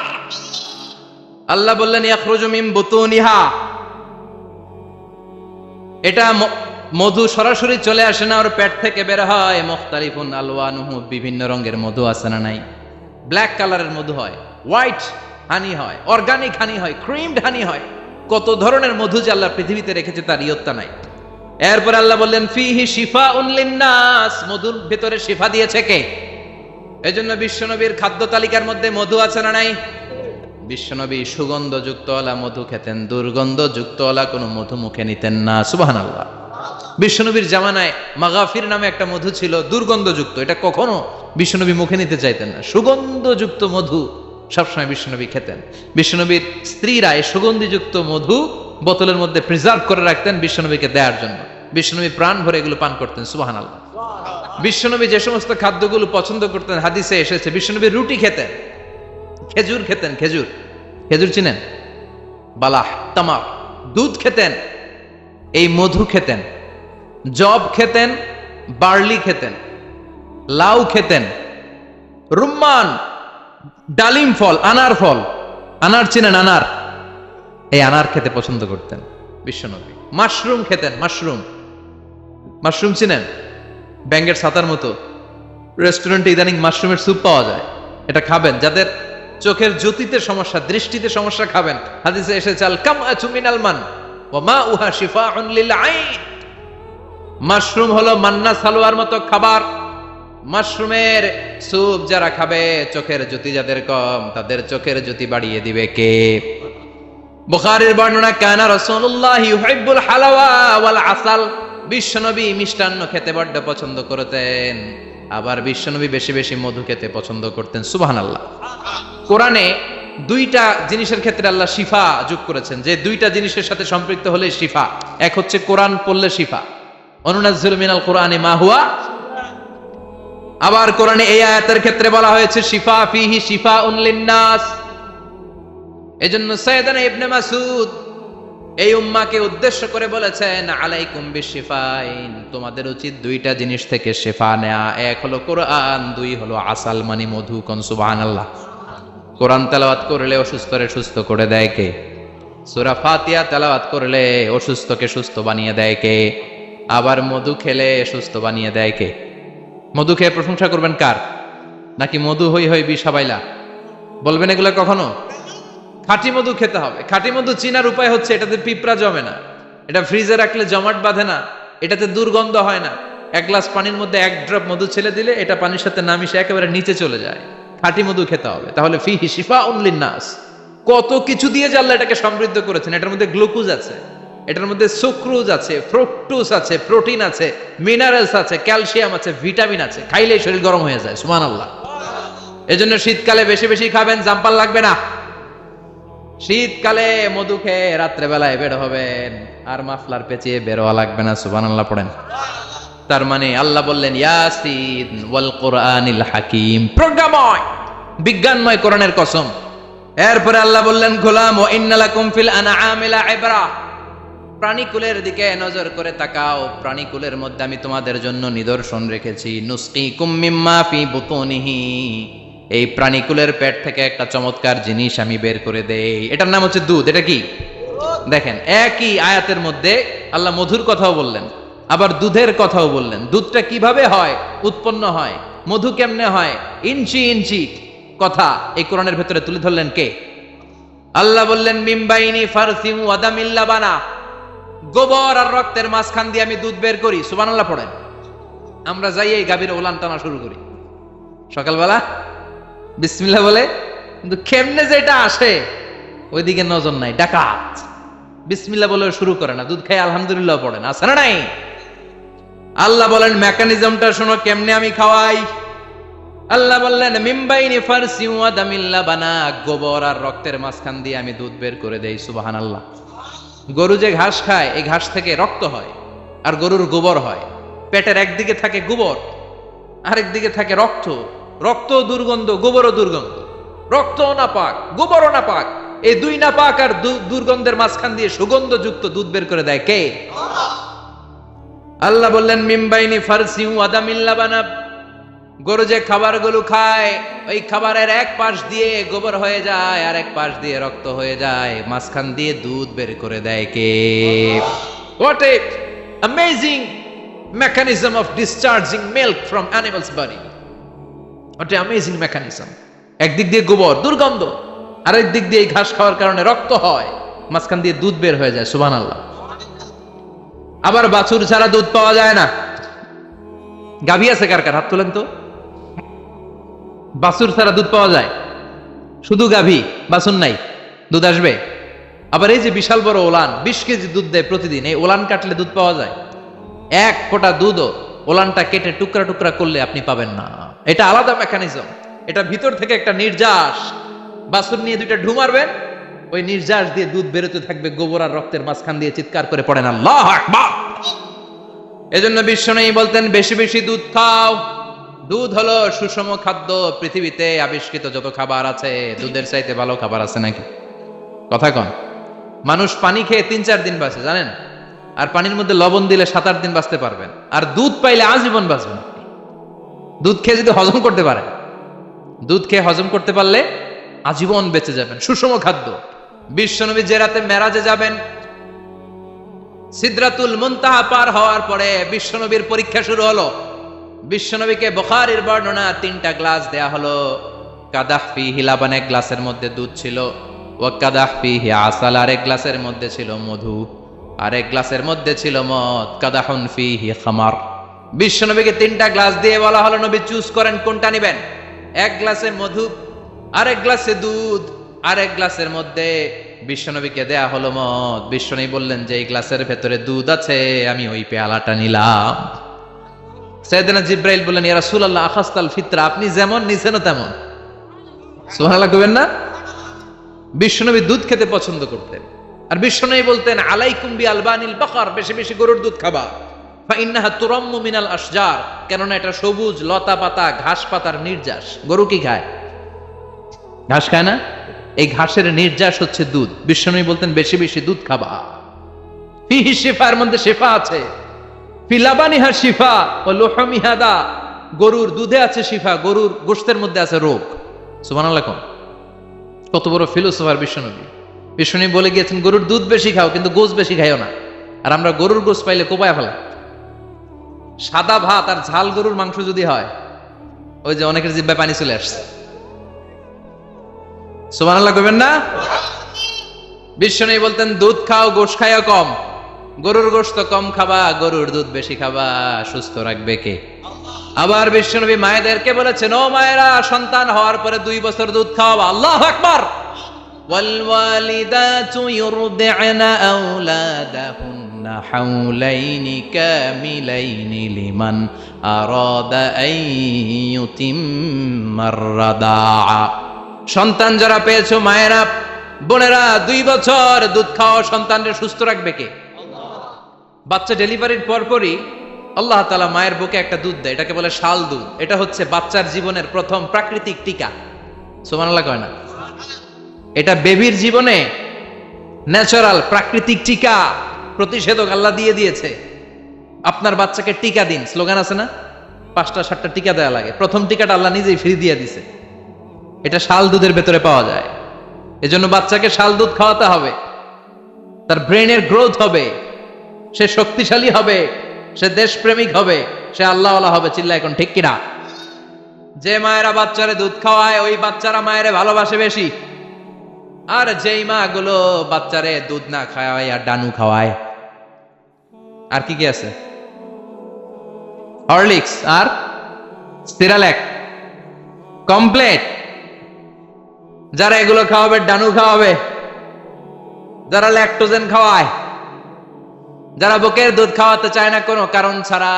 আল্লাহ বললেন ইয়াখরুজু মিন বুতুনিহা, এটা মধু সরাসরি চলে আসে না, ওর পেট থেকে বের হয়। মুখতালিফুন আলওয়ানুহু, বিভিন্ন রঙের মধু আছে না নাই? ব্ল্যাক কালারের মধু হয়, হোয়াইট হানি হয়, অর্গানিক হানি হয়, ক্রিমড হানি হয়। কত ধরনের মধু যে আল্লাহ পৃথিবীতে রেখেছে তার ইয়ত্তা নাই। এরপর আল্লাহ বললেন ফিহি শিফাউন লিন্নাস, মধুর ভিতরে শিফা দিয়েছে কে? এজন্য বিশ্বনবীর খাদ্য তালিকার মধ্যে মধু আছে না নাই? বিশ্বনবী সুগন্ধযুক্তওয়ালা মধু খেতেন, দুর্গন্ধযুক্তওয়ালা কোনো মধু মুখে নিতেন না। সুবহানাল্লাহ। বিশ্বনবীর জামানায় মাগাফির নামে একটা মধু ছিল, দুর্গন্ধযুক্ত। এটা কখনো বিশ্বনবী মুখে নিতে চাইতেন না। সুগন্ধযুক্ত মধু সবসময় বিশ্বনবী খেতেন। বিশ্বনবীর স্ত্রীরা এই সুগন্ধিযুক্ত মধু বোতলের মধ্যে প্রিজার্ভ করে রাখতেন বিশ্বনবীকে দেওয়ার জন্য। বিশ্বনবী প্রাণ ভরে এগুলো পান করতেন। সুবহানাল্লাহ। বিশ্বনবী যে সমস্ত খাদ্যগুলো পছন্দ করতেন হাদিসে এসেছে, বিশ্বনবী রুটি খেতেন, খেজুর খেতেন। খেজুর, খেজুর চিনেন? বালাহ, তামার, দুধ খেতেন, এই মধু খেতেন। জব খেতেন, বার্লি খেতেন, লাউ খেতেন, রুম্মান, ডালিম ফল, আনার ফল, আনার চিনেন আনার, এই আনার খেতে পছন্দ করতেন বিশ্বনবী। মাশরুম খেতেন, মাশরুম, মাশরুম চিনেন, ব্যাঙ্গের ছাতার মতো। রেস্টুরেন্টে ইদানিং মাশরুমের স্যুপ পাওয়া যায়, এটা খাবেন। যাদের চোখের জ্যোতিতে সমস্যা, দৃষ্টিতে সমস্যা, খাবেন। হাদিসে এসেছে আল কামআতু মিনাল মান ওয়া মাউহা শিফাউন লিল আইন। মাশরুম হলো মান্না সালোয়ার মতো খাবার। মাশরুমের স্যুপ যারা খাবে, চোখের জ্যোতি যাদের কম, তাদের চোখের জ্যোতি বাড়িয়ে দিবে কে? বুখারীর বর্ণনা, কানা রাসূলুল্লাহ ইউহিব্বুল হালাওয়া ওয়াল আসাল। বিশ্বনবী মিষ্টান্ন খেতে বড্ড পছন্দ করতেন, আবার বিশ্বনবী বেশি বেশি মধু খেতে পছন্দ করতেন। সুবহানাল্লাহ। কোরআনে দুইটা জিনিসের ক্ষেত্রে আল্লাহ শিফা যোগ করেছেন, যে দুইটা জিনিসের সাথে সম্পৃক্ত হলে শিফা। এক হচ্ছে কোরআন পড়লে শিফা, অনুনাজ্জিলু মিনাল কোরআনি মা হুয়া। আবার কোরআনে এই আয়াতের ক্ষেত্রে বলা হয়েছে শিফা ফিহি শিফাউন লিন্নাস। এজন্য সাইয়েদানা ইবনে মাসউদ এই উম্মাকে উদ্দেশ্য করে বলেছেন, আলাইকুম বিশিফাইন, তোমাদের উচিত দুইটা জিনিস থেকে শিফা নেয়া। এক হলো কোরআন, দুই হলো আসাল মানে মধু। কোন সুবহানাল্লাহ। কোরআন তেলাওয়াত করলে অসুস্থরে সুস্থ করে দেয় কে? সূরা ফাতিহা তেলাওয়াত করলে অসুস্থকে সুস্থ বানিয়ে দেয় কে? আবার মধু খেলে সুস্থ বানিয়ে দেয় কে? মধু খেয়ে প্রশংসা করবেন কার? নাকি মধু হই হই বিষাবাইলা বলবেন এগুলো কখনো? খাঁটি মধু খেতে হবে। খাঁটি মধু চিনার উপায় হচ্ছে, এটাতে পিঁপড়া জমে না, এটা ফ্রিজে রাখলে জমাট বাঁধে না, এটাতে দুর্গন্ধ হয় না। এক গ্লাস পানির মধ্যে এক ড্রপ মধু ছেলে দিলে এটা পানির সাথে না মিশে একেবারে নিচে চলে যায়। খাঁটি মধু খেতে হবে। তাহলে ফিহি শিফাউন লিন্নাস। কত কিছু দিয়ে যে আল্লাহ এটাকে সমৃদ্ধ করেছেন। এটার মধ্যে গ্লুকোজ আছে, এটার মধ্যে সুক্রোজ আছে, ফ্রুকটোজ আছে, প্রোটিন আছে, মিনারেলস আছে, ক্যালসিয়াম আছে, ভিটামিন আছে। খাইলেই শরীর গরম হয়ে যায়। সুবহানাল্লাহ। এজন্য শীতকালে বেশি বেশি খাবেন, জাম্পার লাগবে না। শীতকালে মধু খেয়ে রাত্রে বেলায় বের হবেন, আর মাফলার পেঁচিয়ে বের হওয়া লাগবে না। সুবহানাল্লাহ পড়েন। তার মানে আল্লাহ বললেন ইয়াসিন ওয়াল কোরআনিল হাকিম, প্রজ্ঞাময় বিজ্ঞানময় কোরআনের কসম। এরপরে আল্লাহ বললেন গোলাম ওয়া ইন্নালাকুম ফিল আনআমি লাইবরা, প্রাণীকুলের দিকে নজর করে তাকাও। প্রাণীকুলের মধ্যে আমি তোমাদের জন্য নিদর্শন রেখেছি। নুসকিকুম মিম্মা ফি বুতুনিহি, এই প্রাণীকুলের পেট থেকে একটা চমৎকার জিনিস আমি বের করে দেই, এটার নাম হচ্ছে দুধ। এটা কি? দেখেন, একই আয়াতের মধ্যে আল্লাহ মধুর কথাও বললেন, আবার দুধের কথাও বললেন। দুধটা কিভাবে হয়, উৎপন্ন হয়, মধু কেমনে হয়, ইঞ্চি ইঞ্চি কথা এই কোরআনের ভেতরে তুলে ধরলেন কে? আল্লাহ বললেন মিমবাইনি ফারসিম ওয়া দামিল লাবানা, গোবর আর রক্তের মাঝখান দিয়ে আমি দুধ বের করি। সুবহানাল্লাহ পড়েন। আমরা যাই এই গাভীর ওলান টানা শুরু করি সকালবেলা বিসমিল্লাহ বলে, কিন্তু কেমনে যেটা আসে ওইদিকে নজর নাই। ডাকাত বিসমিল্লাহ বলে শুরু করে না, দুধ খাই আলহামদুলিল্লাহ পড়ে না, আছে না নাই? আল্লাহ বলেন মেকানিজমটা শোনো কেমনে আমি খাওয়াই। আল্লাহ বললেন মিমবাইনি ফারসি ওয়া দামিল লাবানা, গোবর আর রক্তের মাঝখান দিয়ে আমি দুধ বের করে দেই। সুবহানাল্লাহ। গরু যে ঘাস খায়, এই ঘাস থেকে রক্ত হয় আর গরুর গোবর হয়। পেটের একদিকে থাকে গোবর, আরেক দিকে থাকে রক্ত। রক্ত দুর্গন্ধ, গোবরও দুর্গন্ধ। রক্তও নাপাক, গোবরও নাপাক। এই দুই নাপাক আর দুর্গন্ধের মাঝখান দিয়ে সুগন্ধযুক্ত দুধ বের করে দেয় কে? আল্লাহ বললেন মিমবাইনি ফারসি ওয়া দামিল লাবানা, গরু যে খাবারগুলো খায় ওই খাবারের এক পাশ দিয়ে গোবর হয়ে যায় আর এক পাশ দিয়ে রক্ত হয়ে যায়, মাঝখান দিয়ে দুধ বের করে দেয় কে? What a amazing mechanism of discharging milk from animal's body. What a amazing mechanism. একদিক দিয়ে গোবর দুর্গন্ধ, আরেক দিক দিয়ে ঘাস খাওয়ার কারণে রক্ত হয়, মাঝখান দিয়ে দুধ বের হয়ে যায়। সুবহানাল্লাহ। আবার বাছুর ছাড়া দুধ পাওয়া যায় না। গাভী আছে কার কার? হাত তোলেন তো। বাছুর ছাড়া দুধ পাওয়া যায়? শুধু গাভী, বাছুর নাই, দুধ আসবে? আবার এই যে বিশাল বড় ওলান, 20 কেজি দুধ দেয় প্রতিদিন, এই ওলান কাটলে দুধ পাওয়া যায়? এক ফোঁটা দুধও ওলানটা কেটে টুকরা টুকরা করলে আপনি পাবেন না। এটা আলাদা মেকানিজম। এটা ভিতর থেকে একটা নির্যাস। বাছুর নিয়ে দুইটা ঢু মারবেন, ওই নির্যাস দিয়ে দুধ বেরোতে থাকবে গোবর আর রক্তের মাঝখান দিয়ে। চিৎকার করে পড়েন আল্লাহু আকবার। এজন্য বিশ্বনবী বলতেন বেশি বেশি দুধ খাও। দুধ হলো সুষম খাদ্য। পৃথিবীতে আবিষ্কৃত যত খাবার আছে, দুধের চাইতে ভালো খাবার আছে নাকি? কথা কন। মানুষ পানি খেয়ে 3-4 দিন বাঁচে, জানেন? আর পানির মধ্যে লবণ দিলে 7-8 দিন বাঁচতে পারবেন। আর দুধ পাইলে আজীবন বাঁচবেন। দুধ খেয়ে যদি হজম করতে পারেন, দুধ খেয়ে হজম করতে পারলে আজীবন বেঁচে যাবেন, সুষম খাদ্য। বিশ্বনবী যে রাতে মেরাজে যাবেন, সিদরাতুল মুনতাহা পার হওয়ার পরে বিশ্বনবীর পরীক্ষা শুরু হলো। বিশ্বনবীকে বুখারীর বর্ণনা 3টা গ্লাস দেয়া হলো। কাদাহ ফিহি লাবান, এক গ্লাসের মধ্যে দুধ ছিল, ওয়া কাদাহ ফিহি আসাল, আর এক গ্লাসের মধ্যে ছিল মধু, আর এক গ্লাসের মধ্যে ছিল মদ। কাদাহুন ফিহি খামার। বিশ্বনবীকে 3টা গ্লাস দিয়ে বলা হলো, নবী চুজ করেন কোনটা নেবেন। এক গ্লাসে মধু, আরেক গ্লাসে দুধ, আরেক গ্লাসের মধ্যে বিশ্বনবীকে দেয়া হলো মদ। বিশ্বনবী বললেন যে এই গ্লাসের ভেতরে দুধ আছে, আমি ওই পেয়ালাটা নিলাম। সাইয়েদনা জিব্রাইল বললেন, ইয়া রাসূলুল্লাহ আখাস্তাল ফিতরা, আপনি যেমন নিছেন তেমন। সুবহানাল্লাহ কইবেন না? বিশ্বনবী দুধ খেতে পছন্দ করতেন। আর বিশ্বনবী বলতেন, আলাইকুম বি আলবানিল বাকার, বেশি বেশি গরুর দুধ খাবা। ফাইন্নাহা তুরাম্মু মিনাল আশজার, কেননা এটা সবুজ লতা পাতা ঘাস পাতার নির্যাস। গরু কি খায়? ঘাস খায় না? এই ঘাসের নির্যাস হচ্ছে দুধ। বিশ্বনবী বলতেন বেশি বেশি দুধ খাবা। ফিহি শিফা, এর মধ্যে শিফা আছে। ফি লাবানিহা শিফা ওয়া লুহুমিহা দা, গরুর দুধে আছে শিফা, গরুর গোশতের মধ্যে আছে রোগ। সুবহানাল্লাহ। কত বড় ফিলোসোফার বিশ্বনবী। বিশ্বনবী বলে গিয়েছেন গরুর দুধ বেশি খাও, কিন্তু গোশ বেশি খাইও না। আর আমরা গরুর গোশ পাইলে কোপায় ফেলা। সাদা ভাত আর ঝাল গরুর মাংস যদি হয়, ওই যে অনেকের জিহ্বায় পানি চলে আসছে। সুবহানাল্লাহ কইবেন না? বিশ্বনবী বলতেন দুধ খাও, গোশ খাইও কম। গরুর গোশত কম খাবা, গরুর দুধ বেশি খাবা। সুস্থ রাখবে কে? আবার বিশ্বনবী মায়েদেরকে বলেছেন, ও মায়েরা, সন্তান হওয়ার পরে 2 বছর দুধ খাওয়াবা। আল্লাহু আকবার। ওয়াল ওয়ালিদাতু ইউরদি'না আওলাদাহুন্না হাওলাইনি কামিলাইনি লিমান আরাদা আন ইউতিম্মার রাদাআ। সন্তান যারা পেয়েছো মায়েরা, বোনেরা, 2 বছর দুধ খাও। সন্তানকে সুস্থ রাখবে কে? বাচ্চা ডেলিভারির পরপরই আল্লাহ তাআলা মায়ের বুকে একটা দুধ দেয়, এটাকে বলে শাল দুধ। এটা হচ্ছে বাচ্চার জীবনের প্রথম প্রাকৃতিক টিকা। সুবহানাল্লাহ কয় না? এটা বেবির জীবনে ন্যাচারাল প্রাকৃতিক টিকা, প্রতিষেধক আল্লাহ দিয়ে দিয়েছে। আপনার বাচ্চাকে টিকা দিন, স্লোগান আছে না? 5টা-7টা টিকা দেয়া লাগে। প্রথম টিকাটা আল্লাহ নিজেই ফ্রি দিয়ে দিছে। এটা শাল দুধের ভেতরে পাওয়া যায়। এজন্য বাচ্চাকে শাল দুধ খাওয়াতে হবে। তার ব্রেনের গ্রোথ হবে, সে শক্তিশালী হবে, সে দেশপ্রেমিক হবে, সে আল্লাহওয়ালা হবে। চিল্লা এখন ঠিক কিনা? যে মায়েরা বাচ্চারে দুধ খাওয়ায়, ওই বাচ্চারা মায়েরে ভালোবাসে বেশি। আর যেই মা গুলো বাচ্চারে দুধ না খাওয়ায় আর ডানু খাওয়ায়, আর কি কি আছে, হরলিক্স আর সিরালেক, কমপ্লেট, যারা এগুলো খাওয়াবে, ডানু খাওয়াবে, যারা ল্যাকটোজেন খাওয়ায়, যারা বুকের দুধ খাওয়াতে চায় না কোনো কারণ ছাড়া,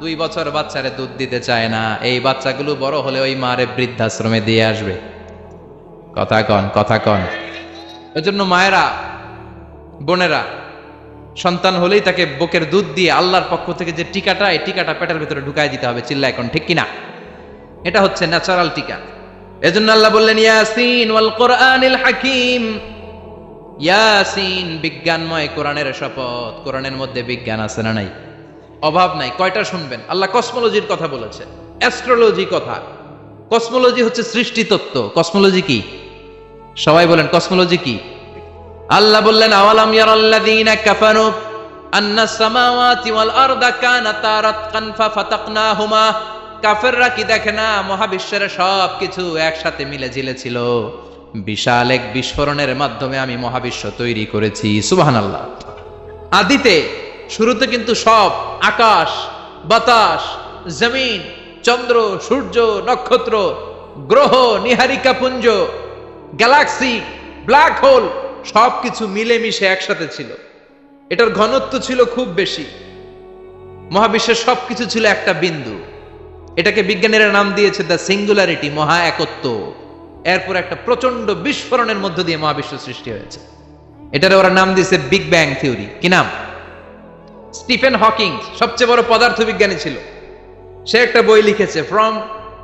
2 বছর বাচ্চারে দুধ দিতে চায় না, এই বাচ্চাগুলো বড় হলে ওই মারে বৃদ্ধাশ্রমে দিয়ে আসবে। কথা কন, কথা কন। এজন্য মায়েরা, বোনেরা, সন্তান হলেই তাকে বুকের দুধ দিয়ে আল্লাহর পক্ষ থেকে যে টিকাটা, এই টিকাটা পেটের ভিতরে ঢুকাই দিতে হবে। চিল্লা এখন ঠিক কিনা? এটা হচ্ছে ন্যাচারাল টিকা। এজন্য আল্লাহ বললেন, ইয়াসিন ওয়াল কোরআনিল হাকিম। ইয়াসিন, বিজ্ঞানময় কোরআনের শপথ। কোরআনের মধ্যে বিজ্ঞান আছে না নাই? অভাব নাই। কয়টা শুনবেন? আল্লাহ কসমোলজির কথা বলেছে, অ্যাস্ট্রোলজি কথা। কসমোলজি হচ্ছে সৃষ্টি তত্ত্ব। কসমোলজি কি? সবাই বলেন কসমোলজি কি? আল্লাহ বললেন, আওয়ালাম ইয়ারাল্লাযীনা কাফারু আন্নাস সামাওয়াতি ওয়াল আরদা কানাতা রাতকান ফাফাতাকনাহুমা। কাফেররা কি দেখে না মহাবিশ্বের সব কিছু একসাথে মিলে ঝিলে ছিল, বিশাল এক বিস্ফোরণের মাধ্যমে আমি মহাবিশ্ব তৈরি করেছি। সুবহানাল্লাহ। আদিতে, শুরুতে কিন্তু সব আকাশ, বাতাস, জমিন, চন্দ্র, সূর্য, নক্ষত্র, গ্রহ, নীহারিকা পুঞ্জ, গ্যালাক্সি, ব্ল্যাক হোল, সবকিছু মিলেমিশে একসাথে ছিল। এটার ঘনত্ব ছিল খুব বেশি। মহাবিশ্বের সবকিছু ছিল একটা বিন্দু। এটাকে বিজ্ঞানীরা নাম দিয়েছে দ্য সিঙ্গুলারিটি, মহা একত্ব। এরপর একটা প্রচন্ড বিস্ফোরণের মধ্য দিয়ে মহাবিশ্ব সৃষ্টি হয়েছে। এটার ওরা নাম দিয়েছে বিগ ব্যাং থিওরি। কি নাম? স্টিফেন হকিং সবচেয়ে বড় পদার্থবিজ্ঞানী ছিল। সে একটা বই লিখেছে, from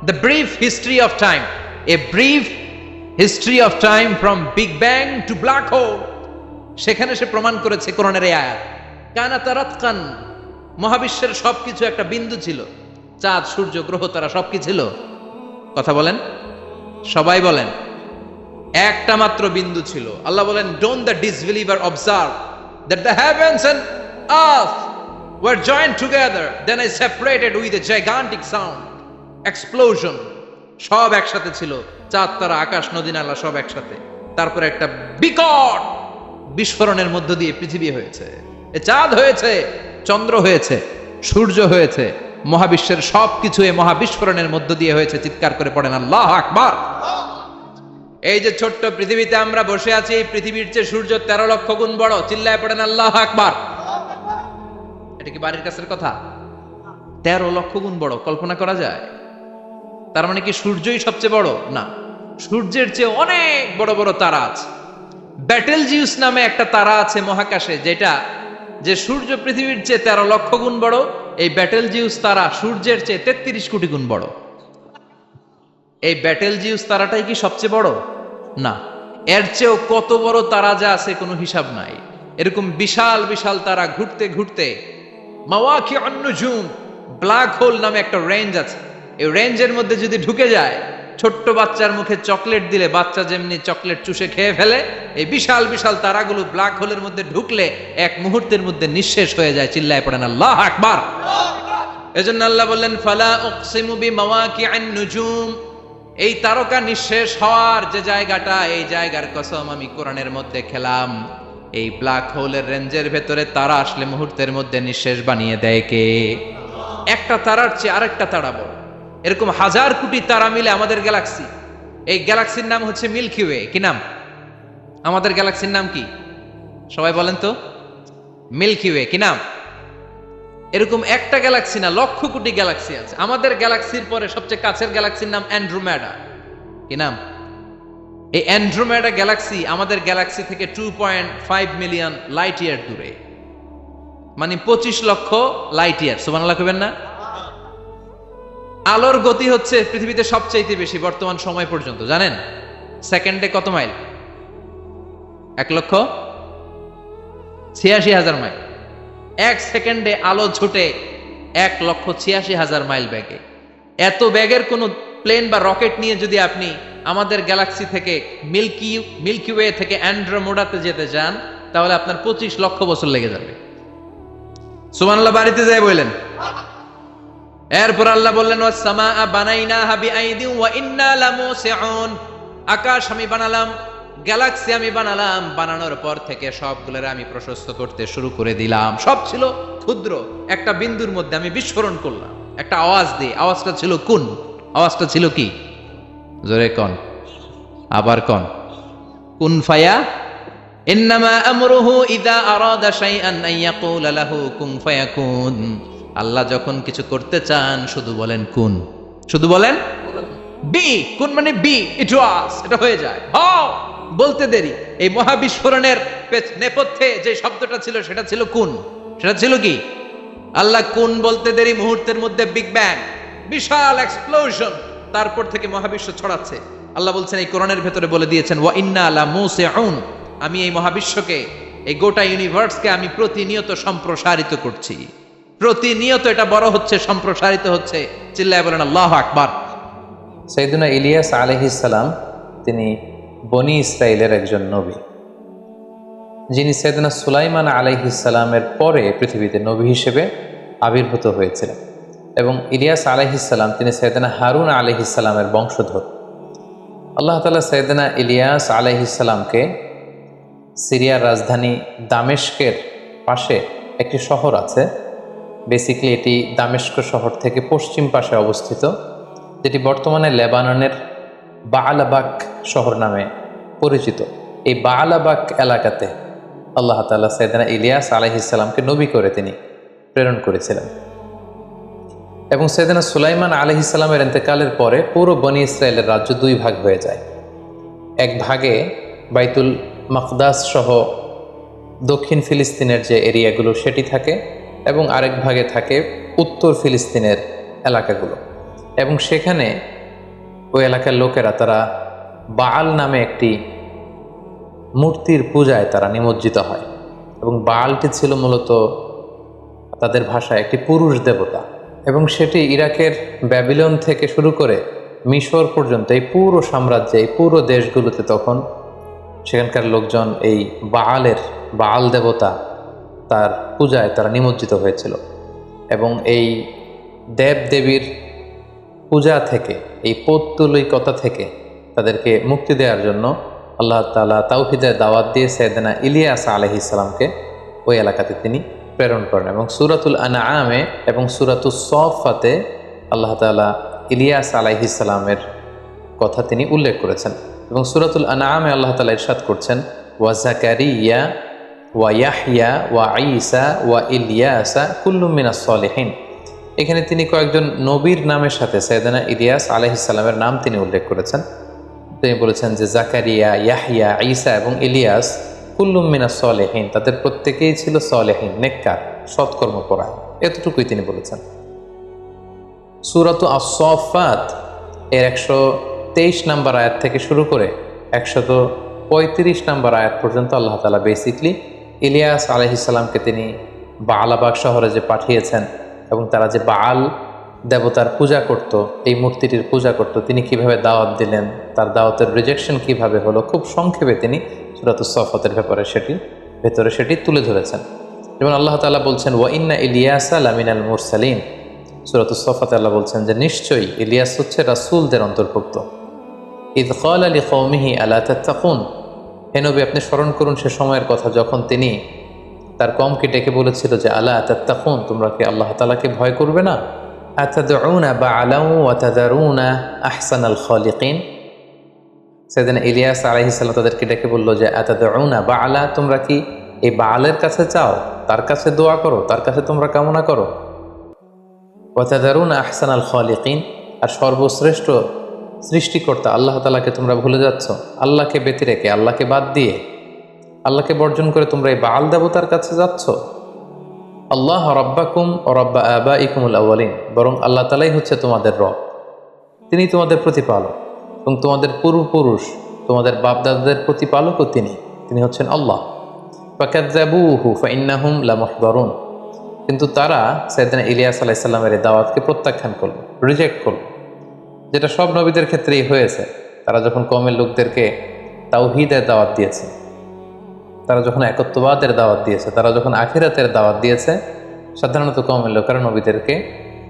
the brief history of time, a brief history of time from big bang two black hole. সেখানে সে প্রমাণ করেছে কোরআনের এই আয়াত, কানাতা রাতকান, মহাবিশ্বের সবকিছু একটা বিন্দু ছিল, চাঁদ সূর্য গ্রহ তারা সব কি ছিল? কথা বলেন, সবাই বলেন। একটা মাত্র বিন্দু ছিল। আল্লাহ বলেন, don't the disbeliever observe that the heavens and earth were joint together, then I separated with a gigantic sound explosion. সব একসাথে ছিল, চাঁদ তারা আকাশ নদী নালা সব একসাথে। তারপরে একটা বিকট বিস্ফোরণের মধ্য দিয়ে পৃথিবী হয়েছে, এ চাঁদ হয়েছে, চন্দ্র হয়েছে, সূর্য হয়েছে, মহাবিশ্বের সবকিছু এই মহাবিস্ফোরণের মধ্য দিয়ে হয়েছে। চিৎকার করে পড়েন আল্লাহু আকবার। এই যে ছোট্ট পৃথিবীতে আমরা বসে আছি, এই পৃথিবীর চেয়ে সূর্য 13 লক্ষ গুণ বড়। চিল্লায় পড়েন আল্লাহু আকবার। এটা কি বাড়ির কাছের কথা? 13 লক্ষ গুণ বড়, কল্পনা করা যায়? তার মানে কি সূর্যই সবচেয়ে বড়? না, সূর্যের চেয়ে অনেক বড় বড় তারা আছে। ব্যাটেলজিউস নামে একটা তারা আছে মহাকাশে, যেটা যে সূর্য পৃথিবীর চেয়ে 13 লক্ষ গুণ বড়। এই ব্যাটেলজিউস তারা সূর্যের চেয়ে 33 কোটি গুণ বড়। এই ব্যাটেলজিউস তারাটাই কি সবচেয়ে বড়? না, এর চেয়েও কত বড় তারা যা আছে কোনো হিসাব নাই। এরকম বিশাল বিশাল তারা ঘুরতে ঘুরতে মাওয়াকিউন নুজুম, ব্ল্যাক হোল নামে একটা রেঞ্জ আছে। এই রেঞ্জের মধ্যে যদি ঢুকে যায়, ছোট্ট বাচ্চার মুখে চকলেট দিলে বাচ্চা যেমনি চকলেট চুষে খেয়ে ফেলে, এই বিশাল বিশাল তারাগুলো ব্ল্যাক হোলের মধ্যে ঢুকলে এক মুহূর্তের মধ্যে নিঃশেষ হয়ে যায়। চিল্লায় পড়েন আল্লাহু আকবার। এজন্য আল্লাহ বললেন, ফালা উকসিমু বিমাওয়াকিউন নুজুম, এই তারকা নিঃশেষ হওয়ার যে জায়গাটা, এই জায়গার কসম আমি কোরআনের মধ্যে খেলাম। এই ব্ল্যাক হোলের রেঞ্জের ভেতরে তারা আসলে মুহূর্তের মধ্যে নিঃশেষ বানিয়ে দেয় কে? একটা তারার চেয়ে আরেকটা তারা বড়। এরকম হাজার কোটি তারা মিলে আমাদের গ্যালাক্সি। এই গ্যালাক্সির নাম হচ্ছে মিল্কি ওয়ে। কি নাম? আমাদের গ্যালাক্সির নাম কি? সবাই বলেন তো। Milky Way. কি নাম? এরকম একটা গ্যালাক্সি না, লক্ষ কোটি গ্যালাক্সি আছে। আমাদের গ্যালাক্সির পরে সবচেয়ে কাছের গ্যালাক্সির নাম অ্যান্ড্রোমেডা। কি নাম? এই অ্যান্ড্রোমেডা গ্যালাক্সি আমাদের গ্যালাক্সি থেকে 2.5 মিলিয়ন লাইট ইয়ার দূরে, মানে 25 লক্ষ লাইট ইয়ার। সুবহানাল্লাহ কইবেন না? আলোর গতি হচ্ছে পৃথিবীতে সবচাইতে বেশি বর্তমান সময় পর্যন্ত, জানেন? সেকেন্ডে কত মাইল? 1,86,000 মাইল। এক সেকেন্ডে আলো ছুটে 1,86,000 মাইল বেগে। এত বেগের কোন প্লেন বা রকেট নিয়ে যদি আপনি আমাদের গ্যালাক্সি থেকে মিল্কি ওয়ে থেকে অ্যান্ড্রোমেডাতে যেতে চান, তাহলে আপনার 25 লক্ষ বছর লেগে যাবে। সুবহানাল্লাহ বাড়িতে যাই বললেন। এরপর আল্লাহ বললেন, ওয়াস সামাআ বানাইনাহা বিআইদিন ওয়া ইন্না লামুসিউন, আকাশ আমি বানালাম, গ্যালাক্সি আমি বানালাম, বানানোর পর থেকে সবগুলোরে আমি প্রশস্ত করতে শুরু করে দিলাম। সব ছিল ক্ষুদ্র, একটা বিন্দুর মধ্যে আমি বিস্ফোরণ করলাম একটা আওয়াজ দিয়ে। আওয়াজটা ছিল কুন। আওয়াজটা ছিল কি? জোরে কন, আবার কন। কুন ফায়া ইন্নামা আমরুহু ইযা আরাদা শাইআন আন ইয়াকুলা লাহু কুন ফায়াকুন। আল্লাহ যখন কিছু করতে চান শুধু বলেন কুন, শুধু বলেন বি। কুন মানে বি, ইট ওয়াজ, এটা হয়ে যায়। হাও বলতে দেরি। এই মহাবিস্ফোরণের নেপথ্যে যে শব্দটা ছিল সেটা ছিল কুন। সেটা ছিল কি? আল্লাহ কুন বলতে দেরি, মুহূর্তের মধ্যে বিগ ব্যাং, বিশাল এক্সপ্লোশন, তারপর থেকে মহাবিশ্ব ছড়াচ্ছে। আল্লাহ বলছেন এই কোরআনের ভেতরে বলে দিয়েছেন, ওয়া ইন্না লামুসিউন, আমি এই মহাবিশ্বকে, এই গোটা ইউনিভার্সকে আমি প্রতিনিয়ত সম্প্রসারিত করছি। প্রতিনিয়ত এটা বড় হচ্ছে, সম্প্রসারিত হচ্ছে। চিল্লায় বলেন আল্লাহু আকবার। সাইয়েদুনা ইলিয়াস আলাইহিস সালাম তিনি বনি ইসরাইলের একজন নবী, যিনি সাইয়েদুনা সুলাইমান আলাইহিস সালামের পরে পৃথিবীতে নবী হিসেবে আবির্ভূত হয়েছিলেন। এবং ইলিয়াস আলাইহিস সালাম তিনি সাইয়েদুনা হারুন আলাইহিস সালামের বংশধর। আল্লাহ তাআলা সাইয়েদুনা ইলিয়াস আলাইহিস সালামকে সিরিয়ার রাজধানী দামেস্কের পাশে একটি শহর আছে, বেসিক্যালি এটি দামেস্ক শহর থেকে পশ্চিম পাশে অবস্থিত, যেটি বর্তমানে লেবাননের বাআলাবাক শহর নামে পরিচিত। এই বাআলাবাক এলাকাতে আল্লাহ তাআলা সাইয়েদনা ইলিয়াস আলাইহিস সালামকে নবী করে তিনি প্রেরণ করেছিলেন। এবং সাইয়েদনা সুলাইমান আলাইহিস সালামের ইন্তেকালের পরে পুরো বনি ইসরায়েলের রাজ্য দুই ভাগ হয়ে যায়। এক ভাগে বাইতুল মাকদাস সহ দক্ষিণ ফিলিস্তিনের যে এরিয়াগুলো সেটি থাকে, এবং আরেক ভাগে থাকে উত্তর ফিলিস্তিনের এলাকাগুলো। এবং সেখানে ওই এলাকার লোকেরা তারা বাআল নামে একটি মূর্তির পূজায় তারা নিমজ্জিত হয়। এবং বালটি ছিল মূলত তাদের ভাষায় একটি পুরুষ দেবতা, এবং সেটি ইরাকের ব্যাবিলন থেকে শুরু করে মিশর পর্যন্ত এই পুরো সাম্রাজ্যে, এই পুরো দেশগুলোতে তখন সেখানকার লোকজন এই বাল দেবতা তার পূজায় তারা নিমজ্জিত হয়েছিল। এবং এই দেবদেবীর পূজা থেকে, এই পৌত্তলিকতা থেকে তাদেরকে মুক্তি দেওয়ার জন্য আল্লাহ তাআলা তাওহীদের দাওয়াত দিয়ে সাইয়েদনা ইলিয়াস আলাইহিস সালামকে ওই এলাকাতে তিনি প্রেরণ করেন। এবং সূরাতুল আনআমে এবং সূরাতুস সাফফাতে আল্লাহ তাআলা ইলিয়াস আলাইহিস সালামের কথা তিনি উল্লেখ করেছেন। এবং সূরাতুল আনআমে আল্লাহ তাআলা ইরশাদ করছেন, ওয়া যাকারিয়া ওয়া ইয়াহইয়া ওয়া ঈসা ওয়া ইলিয়াসা কুল্লুম মিনাস সালিহিন। এখানে তিনি কয়েকজন নবীর নামের সাথে সাইয়েদনা ইলিয়াস আলাইহিস সালামের নাম তিনি উল্লেখ করেছেন। তিনি বলেছেন যে জাকারিয়া, ইয়াহইয়া, ঈসা এবং ইলিয়াস কুল্লুম মিনাস সালিহিন, তাদের প্রত্যেকেই ছিল সালেহিন, নেককার, সৎকর্মপরায়ণ, এতটুকুই তিনি বলেছেন। সূরাতু আস-সাফফাত এর 123 নম্বর আয়াত থেকে শুরু করে 135 নম্বর আয়াত পর্যন্ত আল্লাহ তাআলা বেসিকলি ইলিয়াস আলাইহিস সালামকে তিনি বালাবাগ শহরে যে পাঠিয়েছেন এবং তারা যে বাল দেবতার পূজা করত, এই মূর্তিটির পূজা করত, তিনি কিভাবে দাওয়াত দিলেন, তার দাওয়াতের রিজেকশন কিভাবে হলো, খুব সংক্ষেপে তিনি সূরাতুস সাফফাতের ভেতরে সেটি তুলে ধরেছেন। যেমন আল্লাহ তাআলা বলছেন, ওয়া ইন্না ইলিয়াসা লামিনাল মুরসালিন। সূরাতুস সাফফাতে আল্লাহ বলছেন যে নিশ্চয়ই ইলিয়াস হচ্ছে রাসূলদের অন্তর্ভুক্ত। ইয ক্বালা লিকওমিহি আলা তাত্তাকুন। হে নবী, আপনি স্মরণ করুন সে সময়ের কথা যখন তিনি তার কওমকে ডেকে বলেছিল যে আলা তাত্তাকুন, তোমরা কি আল্লাহ তাআলাকে ভয় করবে না? আতাদউনা বা'লাউ ওয়া তাযারুনা আহসানাল খালিকিন। সাইয়েদনা ইলিয়াস আলাইহিস সালাম তাদেরকে ডেকে বলল যে আতাদউনা বা'লা, তোমরা কি এই বালের কাছে চাও, তার কাছে দোয়া করো, তার কাছে তোমরা কামনা করো। ওয়া তাযারুনা আহসানাল খালিকিন, আর সর্বশ্রেষ্ঠ সৃষ্টিকর্তা আল্লাহ তাআলাকে তোমরা ভুলে যাচ্ছ। আল্লাহকে ব্যতি রেখে, আল্লাহকে বাদ দিয়ে, আল্লাহকে বর্জন করে তোমরা এই বাল দেবতার কাছে যাচ্ছ। আল্লাহ রাব্বাকুম ওয়া রাব্বা আবাইকুমুল আউয়ালিন, বরং আল্লাহ তাআলাই হচ্ছে তোমাদের রব, তিনি তোমাদের প্রতিপালক, এবং তোমাদের পূর্বপুরুষ, তোমাদের বাপদাদাদের প্রতিপালকও তিনি হচ্ছেন আল্লাহ। ফাকাযযাবুহু ফাইন্নাহুম লামুহদারুন। কিন্তু তারা সাইয়েদনা ইলিয়াস আলাইহিস সালামের এই দাওয়াতকে প্রত্যাখ্যান করল, রিজেক্ট করল, যেটা সব নবীদের ক্ষেত্রেই হয়েছে। তারা যখন কওমের লোকদেরকে তাওহীদের দাওয়াত দিয়েছে, তারা যখন একত্ববাদের দাওয়াত দিয়েছে, তারা যখন আখিরাতের দাওয়াত দিয়েছে, সাধারণত কওমের লোকেরা নবীদেরকে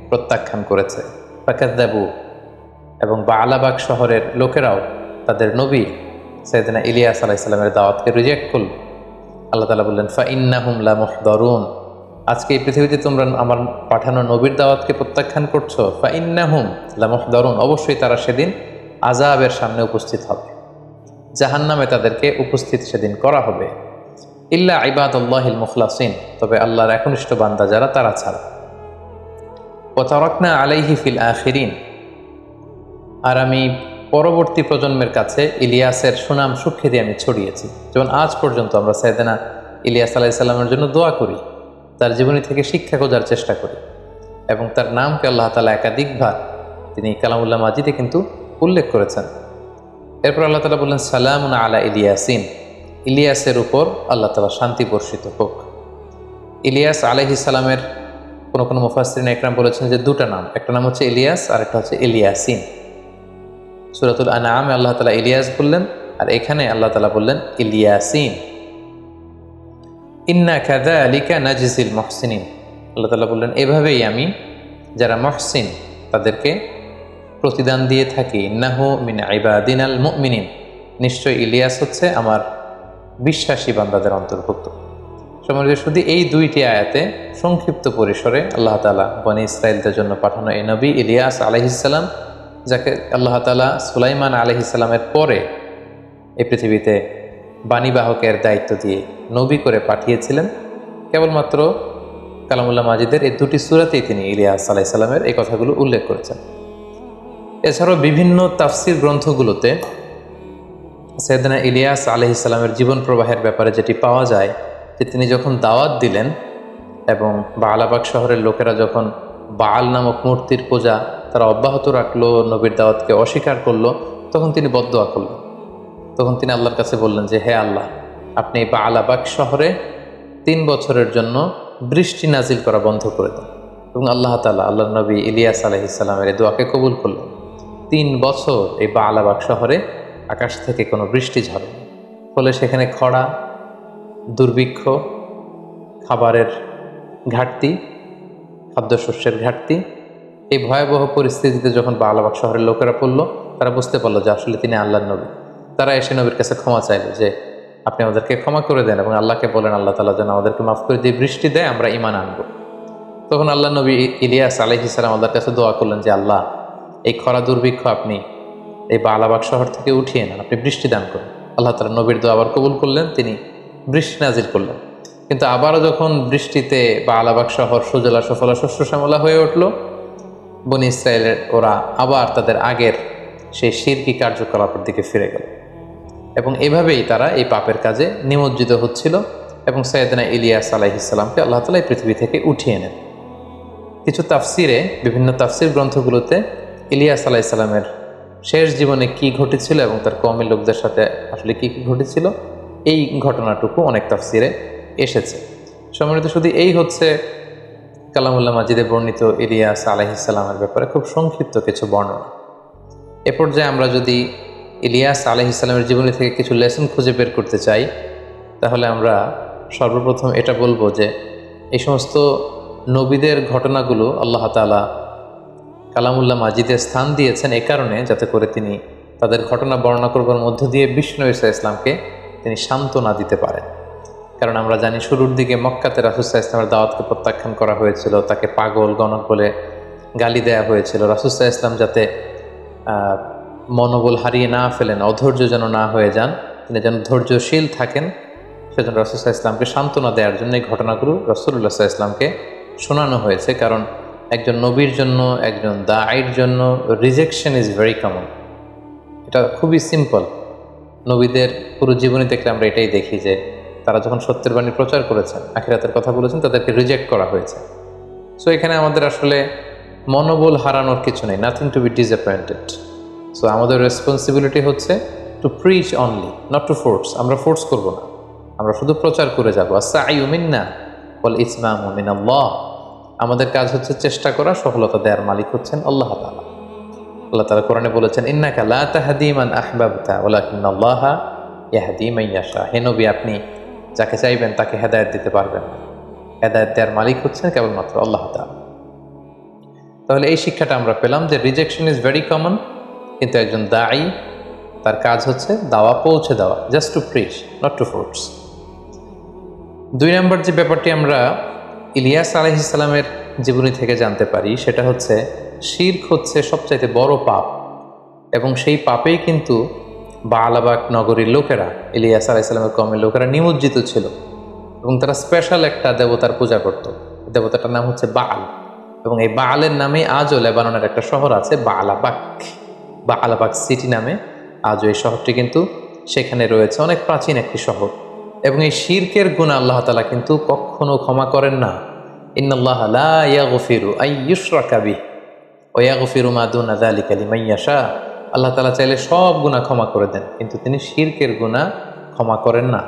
প্রত্যাখ্যান করেছে। ফাকাযযাবু, এবং বালাবাগ শহরের লোকেরাও তাদের নবী সাইয়েদনা ইলিয়াস আলাইহিস সালামের দাওয়াতকে রিজেক্ট করল। আল্লাহ তাআলা বললেন, ফাইন্নাহুম লামুহদারুন, আজকে এই পৃথিবীতে তোমরা আমার পাঠানো নবীর দাওয়াতকে প্রত্যাখ্যান করছো। ফাইন্নাহুম লামুহদারুন, অবশ্যই তারা সেদিন আযাবের সামনে উপস্থিত হবে, জাহান্নামে তাদেরকে উপস্থিত সেদিন করা হবে। ইল্লা ইবাদাল্লাহিল মুখলাসিন, তবে আল্লাহর একনিষ্ঠ বান্দা যারা, তারা ছাড়া। ওয়া তারাকনা আলাইহি ফিল আখিরিন, আর আমি পরবর্তী প্রজন্মের কাছে ইলিয়াসের সুনাম সুখ্যাতি আমি ছড়িয়েছি। যেমন আজ পর্যন্ত আমরা সাইয়েদনা ইলিয়াস আলাইহিস সালামের জন্য দোয়া করি, তার জীবনী থেকে শিক্ষা খোঁজার চেষ্টা করি, এবং তার নামকে আল্লাহ তাআলা একাধিকবার তিনি কালামুল্লাহ মাজিদে কিন্তু উল্লেখ করেছেন। এরপর আল্লাহ তাআলা বললেন, সালামুন আলা ইলিয়াসিন, ইলিয়াসের উপর আল্লাহ তাআলা শান্তি বর্ষিত হোক। ইলিয়াস আলাইহিস সালামের কোনো মুফাসসিরিন একরাম বলেছেন যে দুটা নাম, একটা নাম হচ্ছে ইলিয়াস আর একটা হচ্ছে ইলিয়াসিন। সূরাতুল আনআমে আল্লাহ তাআলা ইলিয়াস বললেন, আর এখানে আল্লাহ তাআলা বললেন ইলিয়াসিন। ইন্না কাযালিকা নাজজিল মুহসিনিন, আল্লাহ তাআলা বললেন এভাবেই আমি যারা মুহসিন তাদেরকে প্রতিদান দিয়ে থাকি। ইন্নাহু মিন ইবাদিনাল মুমিনিন, নিশ্চয় ইলিয়াস হচ্ছে আমার বিশ্বাসী বান্দাদের অন্তর্ভুক্ত। সম্মানিত শুধু এই দুইটি আয়াতে সংক্ষিপ্ত পরিসরে আল্লাহ তাআলা বনী ইসরাইলদের জন্য পাঠানো এই নবী ইলিয়াস আলাইহিস সালাম, যাকে আল্লাহ তাআলা সুলাইমান আলাইহিস সালামের পরে এই পৃথিবীতে বাণীবাহকের দায়িত্ব দিয়ে নবী করে পাঠিয়েছিলেন, কেবলমাত্র কালামুল্লাহ মাজিদের এই দুটি সূরাতেই তিনি ইলিয়াস আলাইহিস সালামের এই কথাগুলো উল্লেখ করেছেন। এছাড়াও বিভিন্ন তাফসির গ্রন্থগুলোতে সাইয়েদনা ইলিয়াস আলাইহিস সালামের জীবন প্রবাহের ব্যাপারে যেটি পাওয়া যায় যে তিনি যখন দাওয়াত দিলেন এবং বালাবাগ শহরের লোকেরা যখন বাল নামক মূর্তির পূজা তারা অব্যাহত রাখলো, নবীর দাওয়াতকে অস্বীকার করলো, তখন তিনি বদদোয়া করলেন। তখন তিনি আল্লাহর কাছে বললেন যে হে আল্লাহ, আপনি বালাবাগ শহরে 3 বছরের জন্য বৃষ্টি নাজিল করা বন্ধ করে দেন এবং আল্লাহ তাআলা আল্লাহর নবী ইলিয়াস আলাইহিস সালামের এই দোয়াকে কবুল করলেন। 3 বছর এই বালাবাক শহরে আকাশ থেকে কোনো বৃষ্টি ঝরেনি, ফলে সেখানে খরা, দুর্ভিক্ষ, খাবারের ঘাটতি, খাদ্যশস্যের ঘাটতি, এই ভয়াবহ পরিস্থিতিতে যখন বালাবাক শহরের লোকেরা পড়ল, তারা বুঝতে পারলো যে আসলে তিনি আল্লাহর নবী। তারা এসে নবীর কাছে ক্ষমা চাইল যে আপনি আমাদেরকে ক্ষমা করে দেন এবং আল্লাহকে বলেন আল্লাহ তাআলা যেন আমাদেরকে মাফ করে দিয়ে বৃষ্টি দেয়, আমরা ঈমান আনব। তখন আল্লাহ নবী ইলিয়াস আলাইহিস সালাম আল্লাহর কাছে দোয়া করলেন যে আল্লাহ, এই খরা দুর্ভিক্ষ আপনি এই বালাবাক শহর থেকে উঠিয়ে নেন, আপনি বৃষ্টি দান করুন। আল্লাহ তাআলা নবীর দোয়া আবার কবুল করলেন, তিনি বৃষ্টি নাজিল করলেন। কিন্তু আবারও যখন বৃষ্টিতে বালাবাক শহর সুজলা সুফলা শস্য শ্যামলা হয়ে উঠল, বনী ইসরায়েলের ওরা আবার তাদের আগের সেই শিরকি কার্যকলাপের দিকে ফিরে গেল এবং এভাবেই তারা এই পাপের কাজে নিমজ্জিত হচ্ছিল এবং সাইয়েদনা ইলিয়াস আলাইহিস সালামকে আল্লাহ তাআলা এই পৃথিবী থেকে উঠিয়ে নেন। কিছু তাফসিরে, বিভিন্ন তাফসির গ্রন্থগুলোতে ইলিয়াস আলাইহিস সালামের শেষ জীবনে কি ঘটেছিল এবং তার কওমের লোকদের সাথে আসলে কি কি ঘটেছিল, এই ঘটনাটুকু অনেক তাফসিরে এসেছে। সম্মানিত শুধু এই হচ্ছে কালামুল্লাহ মাজিদে বর্ণিত ইলিয়াস আলাইহিস সালামের ব্যাপারে খুব সংক্ষিপ্ত কিছু বর্ণনা। এ পর্যায়ে আমরা যদি ইলিয়াস আলাইহিস সালামের জীবনী থেকে কিছু লেসন খুঁজে বের করতে চাই, তাহলে আমরা সর্বপ্রথম এটা বলবো যে এই সমস্ত নবীদের ঘটনাগুলো আল্লাহ তাআলা কালামুল্লাহ মাজিদে স্থান দিয়েছেন এ কারণে, যাতে করে তিনি তাদের ঘটনা বর্ণনা করবার মধ্য দিয়ে বিষ্ণু ঈসা ইসলামকে তিনি সান্ত্বনা দিতে পারেন। কারণ আমরা জানি শুরুর দিকে মক্কাতে রাসূল সাল্লাল্লাহু আলাইহি ওয়াসাল্লামের দাওয়াতকে প্রত্যাখ্যান করা হয়েছিল, তাকে পাগল গণক বলে গালি দেয়া হয়েছিল। রাসূল সাল্লাল্লাহু আলাইহি ওয়াসাল্লাম যাতে মনোবল হারিয়ে না ফেলেন, অধৈর্য যেন না হয়ে যান, তিনি যেন ধৈর্যশীল থাকেন, সেজন্য রাসূল সাল্লাল্লাহু আলাইহি ওয়াসাল্লামকে সান্ত্বনা দেওয়ার জন্য এই ঘটনাগুলো রাসূলুল্লাহ সাল্লাল্লাহু আলাইহি ওয়াসাল্লামকে শোনানো হয়েছে। কারণ একজন নবীর জন্য, একজন দাঈর জন্য রিজেকশন ইজ ভেরি কমন। এটা খুবই সিম্পল। নবীদের পুরো জীবনী দেখলে আমরা এটাই দেখি যে তারা যখন সত্যের বাণী প্রচার করেছেন, আখিরাতের কথা বলেছেন, তাদেরকে রিজেক্ট করা হয়েছে। সো এখানে আমাদের আসলে মনোবল হারানোর কিছু নেই, nothing to be disappointed. So আমাদের রেসপন্সিবিলিটি হচ্ছে to preach only, not to force. আমরা ফোর্স করব না, আমরা শুধু প্রচার করে যাবো। আস-সা'য়ু মিন্না ওয়াল ইতমামু মিনাল্লাহ। আমাদের কাজ হচ্ছে চেষ্টা করা, সফলতা দেওয়ার মালিক হচ্ছেন আল্লাহ তাআলা। আল্লাহ তাআলা কোরআনে বলেছেন, ইন্নাকা লা তাহদি মান আহবাবতা ওয়ালাকিন্নাল্লাহা ইয়াহদি মান ইয়াশা। হে নবী, আপনি যাকে চাইবেন তাকে হেদায়েত দিতে পারবেন না, হেদায়েত দেওয়ার মালিক হচ্ছেন কেবলমাত্র আল্লাহ তাআলা। তাহলে এই শিক্ষাটা আমরা পেলাম যে রিজেকশন ইজ ভেরি কমন, কিন্তু একজন দাঈ, তার কাজ হচ্ছে দাওয়া পৌঁছে দেওয়া, just to preach, not to force. 2 নম্বর যে ব্যাপারটি আমরা ইলিয়াস আলাইহিস সালামের জীবনী থেকে জানতে পারি, সেটা হচ্ছে শিরক হচ্ছে সবচাইতে বড় পাপ এবং সেই পাপেই কিন্তু বালাবাক নগরীর লোকেরা, ইলিয়াস আলাইহিস সালামের কওমের লোকেরা নিমজ্জিত ছিল এবং তারা স্পেশাল একটা দেবতার পূজা করত। দেবতাটার নাম হচ্ছে বাল এবং এই বালের নামে আজও লেবাননের একটা শহর আছে বালাবাক, বালাবাক সিটি নামে আজও এই শহরটি কিন্তু সেখানে রয়েছে, অনেক প্রাচীন একটি শহর। এবং এই শিরকের গুনাহ আল্লাহ তাআলা কিন্তু কখনো ক্ষমা করেন না। ইন্নাল্লাহা লা ইয়াগফিরু আন ইউশরাকা বিহি ওয়া ইয়াগফিরু মা দুনা যালিকা লিমান ইয়াশা। আল্লাহ তাআলা চাইলে সব গুনাহ ক্ষমা করে দেন, কিন্তু তিনি শিরকের গুনাহ ক্ষমা করেন না।